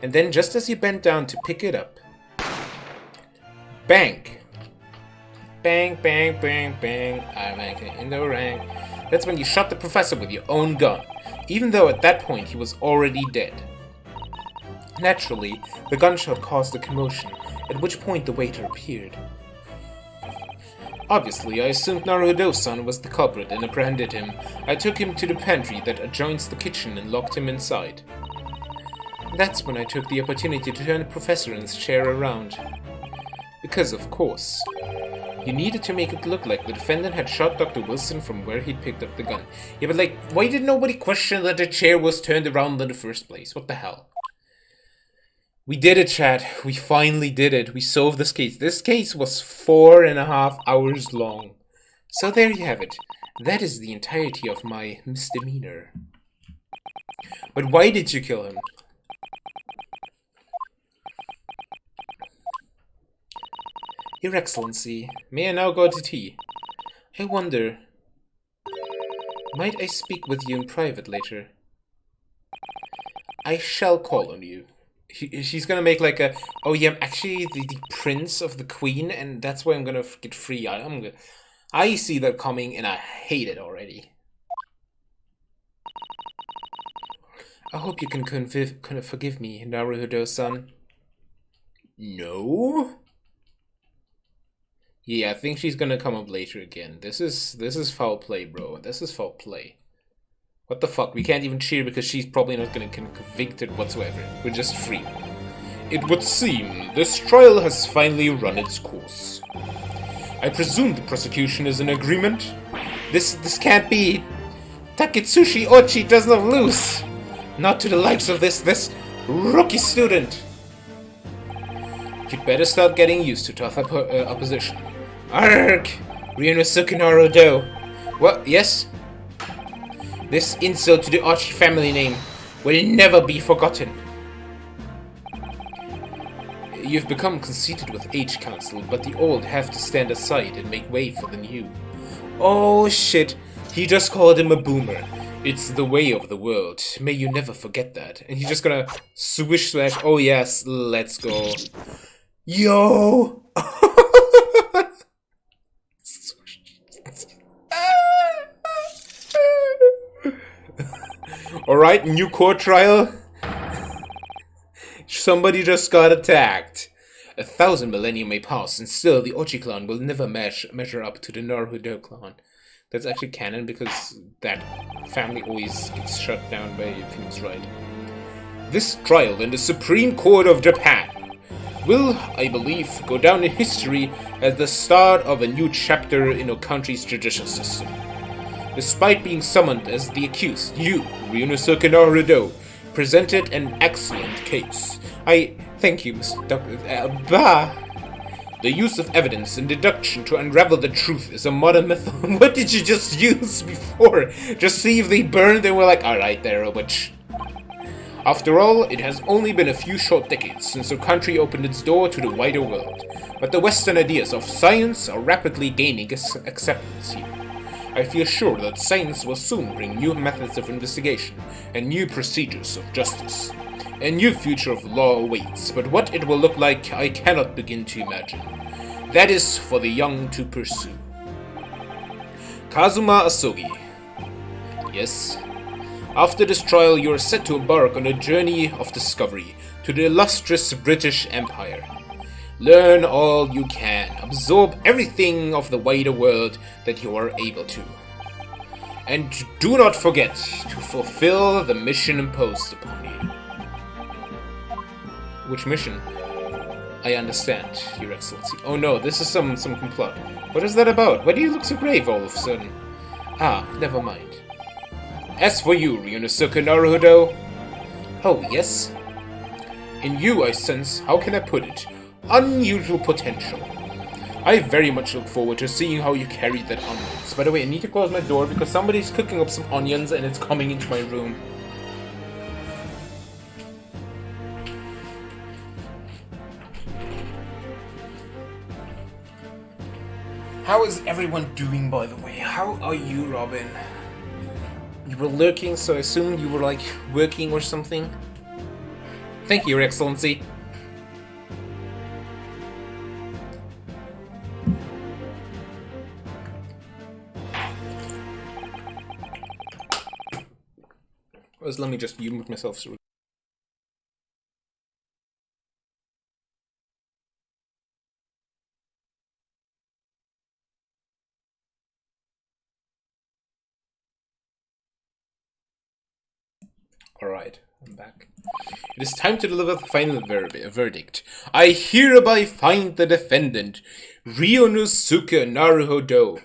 And then just as you bent down to pick it up, bang! Bang, bang, bang, bang. I'm in the rank. That's when you shot the professor with your own gun, even though at that point he was already dead. Naturally, the gunshot caused a commotion, at which point the waiter appeared. Obviously, I assumed Naruhodo-san was the culprit and apprehended him. I took him to the pantry that adjoins the kitchen and locked him inside. That's when I took the opportunity to turn the professor in his chair around. Because, of course, you needed to make it look like the defendant had shot Dr. Wilson from where he'd picked up the gun. Yeah, but like, why did nobody question that the chair was turned around in the first place? What the hell? We did it, chat. We finally did it. We solved this case. This case was 4.5 hours long. So there you have it. That is the entirety of my misdemeanor. But why did you kill him? Your Excellency, may I now go to tea? I wonder... Might I speak with you in private later? I shall call on you. She's gonna make like a, oh yeah, I'm actually the prince of the queen, and that's why I'm gonna get free. I see that coming, and I hate it already. I hope you can forgive me, Naruhodo-san. No? Yeah, I think she's gonna come up later again. This is foul play, bro. This is foul play. What the fuck? We can't even cheer because she's probably not gonna get convicted whatsoever. We're just free. It would seem this trial has finally run its course. I presume the prosecution is in agreement? This can't be. Taketsushi Ochi does not lose. Not to the likes of this rookie student. You'd better start getting used to tough opposition. Arrgh! Ryunosuke Naruto. What? Yes? This insult to the Ochi family name will never be forgotten. You've become conceited with age, Council, but the old have to stand aside and make way for the new. Oh shit, he just called him a boomer. It's the way of the world. May you never forget that. And he's just gonna swish slash, oh yes, let's go. Yo! Alright, new court trial. Somebody just got attacked. 1,000 millennia may pass, and still the Ochi clan will never measure up to the Naruhodo clan. That's actually canon because that family always gets shut down by Phoenix Wright. This trial in the Supreme Court of Japan will, I believe, go down in history as the start of a new chapter in our country's judicial system. Despite being summoned as the accused, you, Ryunosuke Naruto, presented an excellent case. I thank you, Mr. Doctor. The use of evidence and deduction to unravel the truth is a modern method. What did you just use before? Just see if they burned and we're like, alright there, a witch. After all, it has only been a few short decades since our country opened its door to the wider world, but the Western ideas of science are rapidly gaining acceptance here. I feel sure that science will soon bring new methods of investigation and new procedures of justice. A new future of law awaits, but what it will look like I cannot begin to imagine. That is for the young to pursue. Kazuma Asogi. Yes. After this trial, you are set to embark on a journey of discovery to the illustrious British Empire. Learn all you can, absorb everything of the wider world that you are able to. And do not forget to fulfill the mission imposed upon you. Which mission? I understand, Your Excellency. Oh no, this is some complot. What is that about? Why do you look so grave all of a sudden? Ah, never mind. As for you, Ryunosuke Naruhodo. Oh, yes? In you I sense, how can I put it, unusual potential. I very much look forward to seeing how you carry that onwards. By the way, I need to close my door because somebody's cooking up some onions and it's coming into my room. How is everyone doing, by the way? How are you, Robin? You were lurking, so I assume you were, like, working or something? Thank you, Your Excellency. Let me just mute myself so. Alright, I'm back. It is time to deliver the final verdict. I hereby find the defendant, Ryunosuke Naruhodo,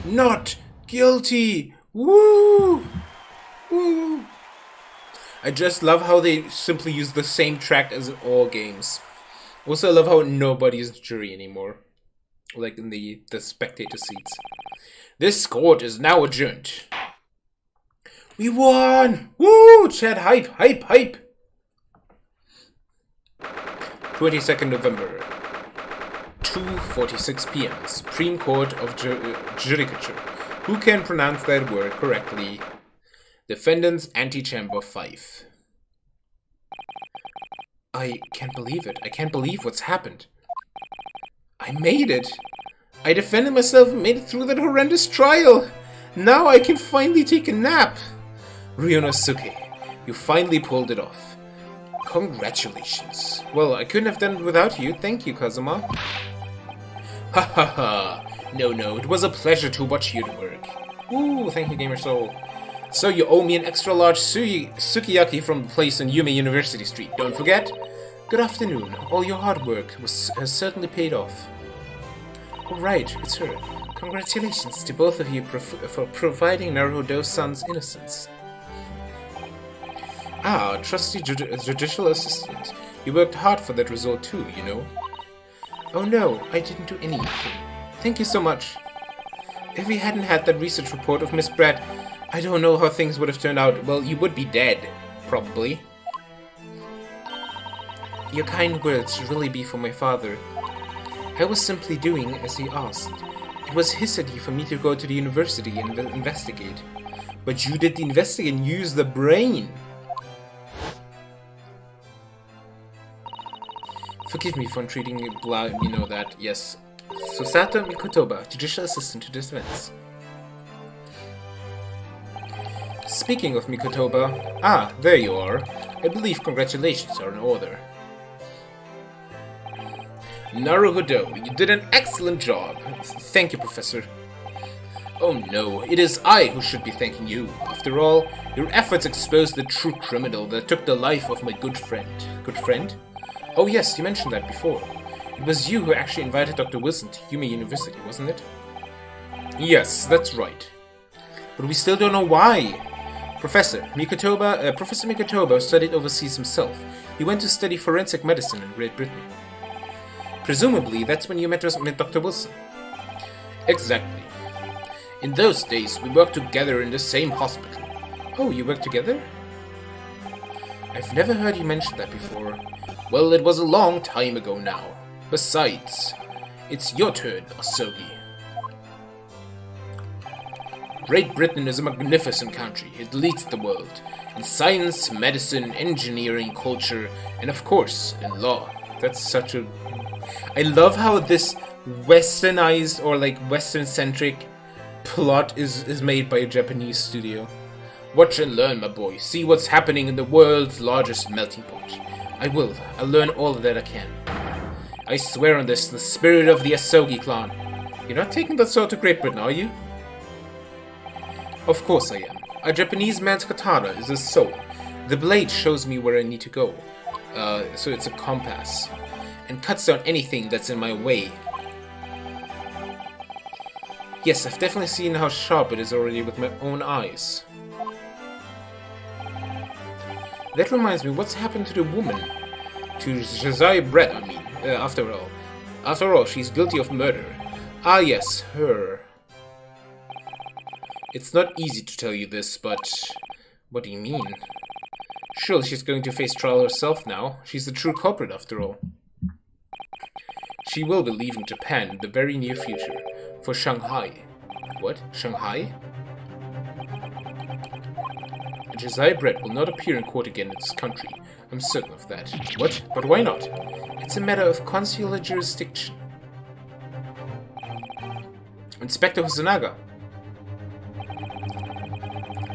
not guilty! Woo! Woo! I just love how they simply use the same track as in all games. Also, I love how nobody's jury anymore. Like in the spectator seats. This court is now adjourned. We won! Woo! Chat, hype, hype, hype! 22nd November, 2:46 p.m. Supreme Court of Judicature. Who can pronounce that word correctly? Defendant's Antechamber 5. I can't believe it. I can't believe what's happened. I made it. I defended myself and made it through that horrendous trial. Now I can finally take a nap. Ryonosuke, you finally pulled it off. Congratulations. Well, I couldn't have done it without you. Thank you, Kazuma. Ha ha ha. No, it was a pleasure to watch you work. Ooh, thank you, Gamer Soul. So you owe me an extra large sukiyaki from the place on Yume University Street, don't forget. Good afternoon. All your hard work has certainly paid off. Alright, it's her. Congratulations to both of you for providing Naruhodo-san's innocence. Ah, trusty judicial assistant. You worked hard for that result too, you know. Oh no, I didn't do anything. Thank you so much. If we hadn't had that research report of Miss Brett, I don't know how things would have turned out. Well, you would be dead, probably. Your kind words should really be for my father. I was simply doing as he asked. It was his idea for me to go to the university and investigate. But you did the investigate and use the brain. Forgive me for treating you blind, you know that, yes. Susato Mikotoba, Judicial Assistant to Defense. Speaking of Mikotoba, ah, there you are. I believe congratulations are in order. Naruhodo, you did an excellent job. Thank you, Professor. Oh no, it is I who should be thanking you. After all, your efforts exposed the true criminal that took the life of my good friend. Good friend? Oh yes, you mentioned that before. It was you who actually invited Dr. Wilson to Yume University, wasn't it? Yes, that's right. But we still don't know why. Professor Mikotoba studied overseas himself. He went to study forensic medicine in Great Britain. Presumably, that's when you met Dr. Wilson. Exactly. In those days, we worked together in the same hospital. Oh, you worked together? I've never heard you mention that before. Well, it was a long time ago now. Besides, it's your turn, Asogi. Great Britain is a magnificent country. It leads the world in science, medicine, engineering, culture, and of course, in law. That's such a... I love how this westernized or like western-centric plot is made by a Japanese studio. Watch and learn, my boy. See what's happening in the world's largest melting pot. I will. I'll learn all that I can. I swear on this, the spirit of the Asogi clan. You're not taking that sword to Great Britain, are you? Of course I am. A Japanese man's katana is a soul. The blade shows me where I need to go. So it's a compass. And cuts down anything that's in my way. Yes, I've definitely seen how sharp it is already with my own eyes. That reminds me, what's happened to the woman? To Josiah Brett, I mean, after all. After all, she's guilty of murder. Ah yes, her. It's not easy to tell you this, but... What do you mean? Surely she's going to face trial herself now. She's the true culprit, after all. She will be leaving Japan in the very near future. For Shanghai. What? Shanghai? Josiah Brett will not appear in court again in this country. I'm certain of that. What? But why not? It's a matter of consular jurisdiction. Inspector Hosonaga.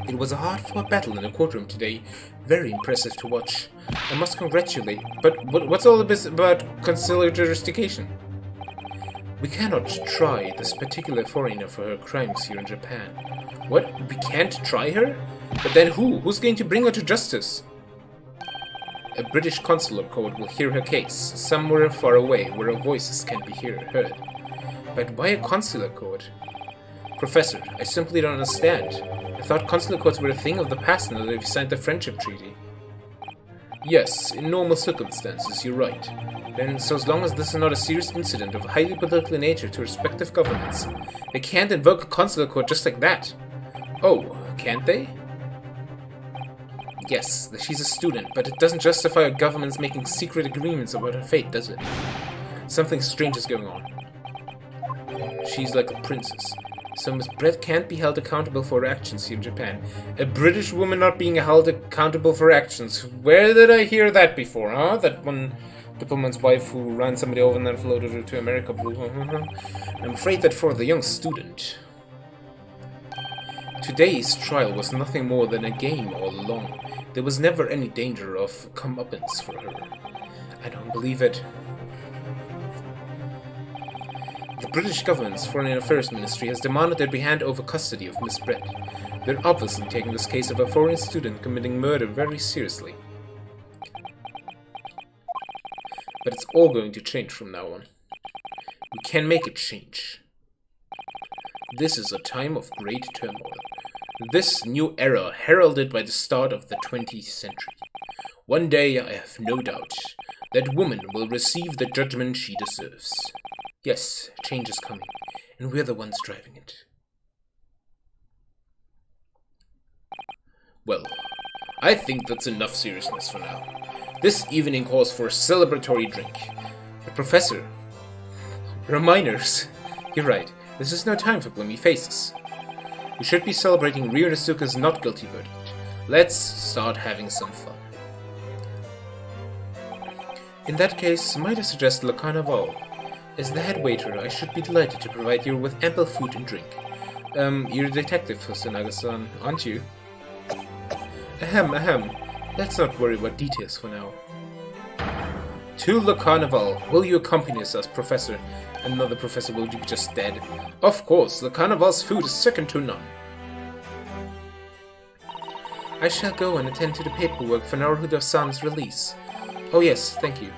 It was a hard-fought battle in the courtroom today. Very impressive to watch. I must congratulate. But what's all this about consular jurisdiction? We cannot try this particular foreigner for her crimes here in Japan. What? We can't try her? But then who? Who's going to bring her to justice? A British consular court will hear her case, somewhere far away where her voices can be heard. But why a consular court? Professor, I simply don't understand. I thought consular courts were a thing of the past now that we've signed the friendship treaty. Yes, in normal circumstances, you're right. Then, so as long as this is not a serious incident of a highly political nature to respective governments, they can't invoke a consular court just like that. Oh, can't they? Yes, she's a student, but it doesn't justify our governments making secret agreements about her fate, does it? Something strange is going on. She's like a princess. So Miss Brett can't be held accountable for her actions here in Japan. A British woman not being held accountable for actions. Where did I hear that before, huh? That one diplomat's wife who ran somebody over and then floated her to America. I'm afraid that for the young student, today's trial was nothing more than a game all along. There was never any danger of comeuppance for her. I don't believe it. The British government's Foreign Affairs Ministry has demanded that we hand over custody of Miss Brett. They're obviously taking this case of a foreign student committing murder very seriously. But it's all going to change from now on. We can make it change. This is a time of great turmoil. This new era heralded by the start of the 20th century. One day, I have no doubt, that woman will receive the judgment she deserves. Yes, change is coming, and we're the ones driving it. Well, I think that's enough seriousness for now. This evening calls for a celebratory drink. The professor. Reminders. You're right, this is no time for gloomy faces. We should be celebrating Ryunosuke's not guilty verdict. Let's start having some fun. In that case, might I suggest Le Carnaval? As the head waiter, I should be delighted to provide you with ample food and drink. You're a detective, Hosonaga-san, aren't you? Ahem. Let's not worry about details for now. To Le Carnaval, will you accompany us, Professor? Another professor will be just dead. Of course, Le Carnaval's food is second to none. I shall go and attend to the paperwork for Naruto-san's release. Oh yes, thank you.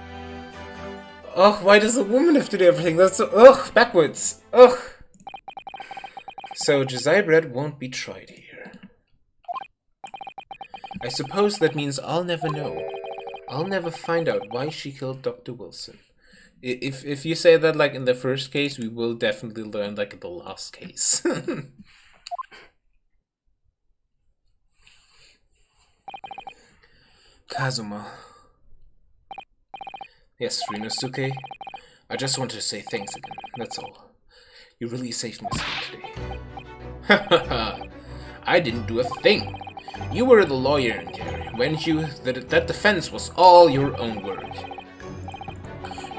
Ugh, why does a woman have to do everything? That's so, ugh, backwards. Ugh. So Josiah Brett won't be tried here. I suppose that means I'll never know. I'll never find out why she killed Dr. Wilson. If you say that like in the first case, we will definitely learn like in the last case. Kazuma. Yes, Ryunosuke. I just wanted to say thanks again, that's all. You really saved my skin today. Hahaha. I didn't do a thing. You were the lawyer in there, weren't you? That defense was all your own work.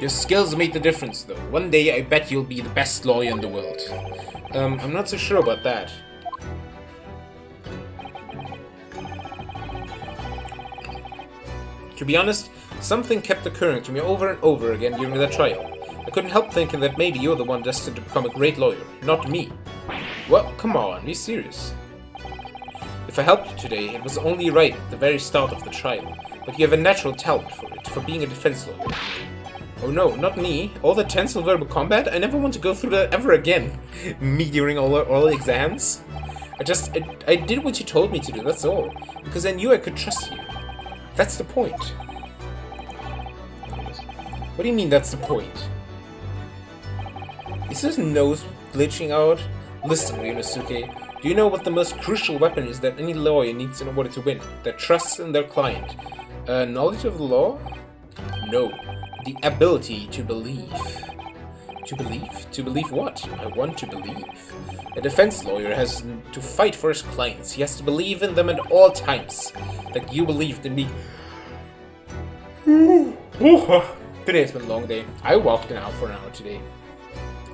Your skills made the difference, though. One day I bet you'll be the best lawyer in the world. I'm not so sure about that. To be honest, something kept occurring to me over and over again during the trial. I couldn't help thinking that maybe you're the one destined to become a great lawyer, not me. Well, come on, be serious. If I helped you today, it was only right at the very start of the trial, but you have a natural talent for it, for being a defense lawyer. Oh no, not me. All the tensile verbal combat? I never want to go through that ever again. Me during all exams? I did what you told me to do, that's all. Because I knew I could trust you. That's the point. What do you mean that's the point? Is his nose glitching out? Listen, Ryunosuke, do you know what the most crucial weapon is that any lawyer needs in order to win? Their trust in their client. Knowledge of the law? No. The ability to believe. To believe? To believe what? I want to believe. A defense lawyer has to fight for his clients. He has to believe in them at all times. Like you believed in me. Today's been a long day. I walked an hour for an hour today.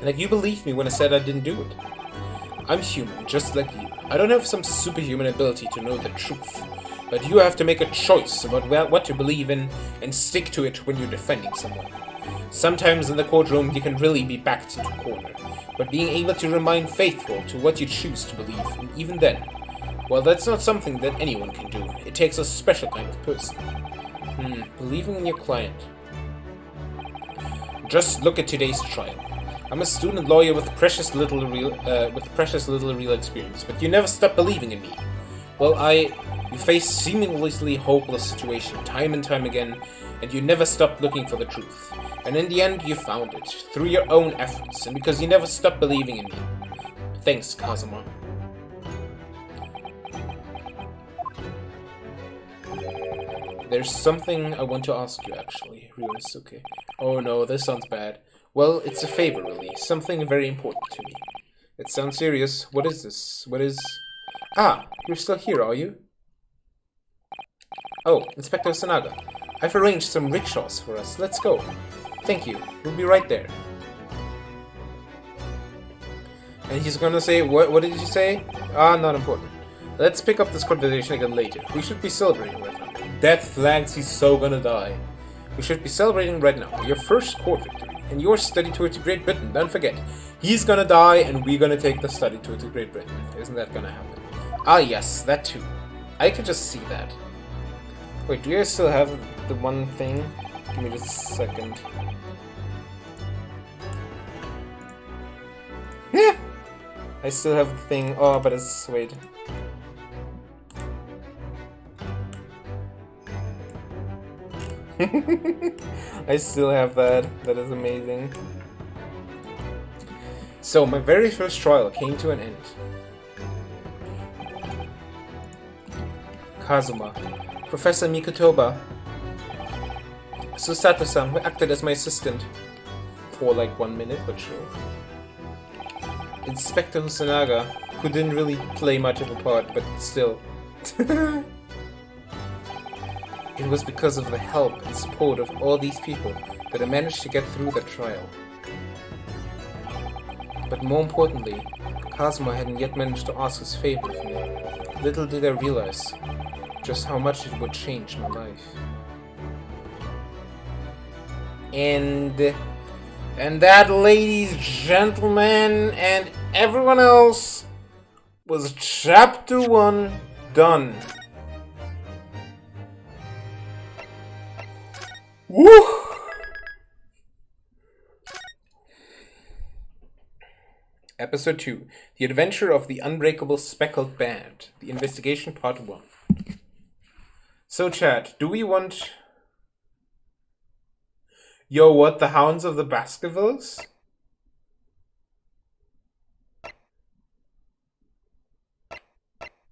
Like you believed me when I said I didn't do it. I'm human, just like you. I don't have some superhuman ability to know the truth. But you have to make a choice about what to believe in and stick to it when you're defending someone. Sometimes in the courtroom you can really be backed into a corner, but being able to remain faithful to what you choose to believe, and even then, well, that's not something that anyone can do. It takes a special kind of person. Believing in your client. Just look at today's trial. I'm a student lawyer with precious little real experience, but you never stop believing in me. Well, you face seemingly hopeless situation time and time again, and you never stopped looking for the truth. And in the end, you found it, through your own efforts, and because you never stopped believing in me. Thanks, Kazuma. There's something I want to ask you, actually, Ryunosuke. Oh no, this sounds bad. Well, it's a favor, really. Something very important to me. It sounds serious. What is this? What is... Ah, you're still here, are you? Oh, Inspector Sanaga. I've arranged some rickshaws for us. Let's go. Thank you. We'll be right there. And he's gonna say, what did you say? Ah, not important. Let's pick up this conversation again later. We should be celebrating right now. Death flags, he's so gonna die. We should be celebrating right now. Your first court victory. And your study tour to Great Britain. Don't forget. He's gonna die and we're gonna take the study tour to Great Britain. Isn't that gonna happen? Ah yes, that too. I could just see that. Wait, do you guys still have the one thing? Give me just a second. Yeah! I still have the thing. Oh, but it's... wait. I still have that. That is amazing. So, my very first trial came to an end. Kazuma. Professor Mikotoba. Susato-san, who acted as my assistant. For like 1 minute, but sure. Inspector Husanaga, who didn't really play much of a part, but still. It was because of the help and support of all these people that I managed to get through the trial. But more importantly, Kazuma hadn't yet managed to ask his favor of me. Little did I realize just how much it would change my life. And that, ladies, gentlemen, and everyone else, was Chapter 1 done. Woo! Episode 2. The Adventure of the Unbreakable Speckled Band. The Investigation Part 1. So, chat, do we want... Yo, what? The Hounds of the Baskervilles?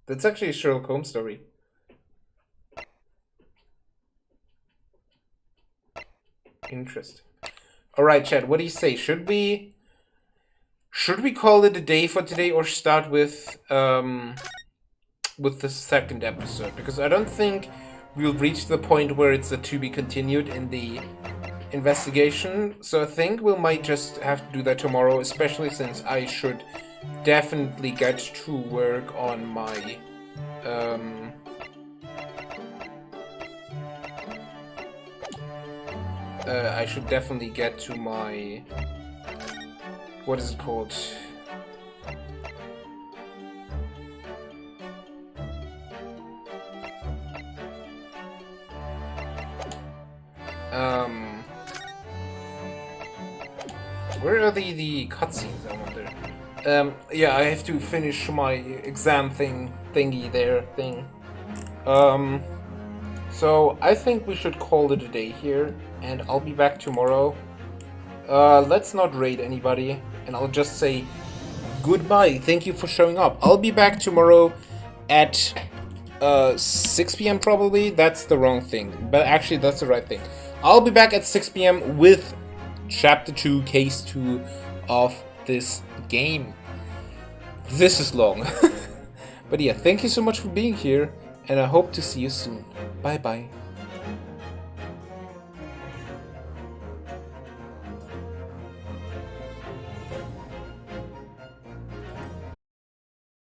That's actually a Sherlock Holmes story. Interesting. Alright, chat, what do you say? Should we call it a day for today or start with the second episode? Because I don't think we'll reach the point where it's a to be continued in the investigation. So I think we might just have to do that tomorrow, especially since I should definitely get to work on my I should definitely get to my... what is it called? Where are the cutscenes, I wonder? Yeah, I have to finish my exam thingy there. So I think we should call it a day here, and I'll be back tomorrow. Let's not raid anybody, and I'll just say goodbye. Thank you for showing up. I'll be back tomorrow at 6 p.m. probably. That's the wrong thing, but actually that's the right thing. I'll be back at 6 p.m. with Chapter 2, Case 2 of this game. This is long. But yeah, thank you so much for being here, and I hope to see you soon. Bye bye.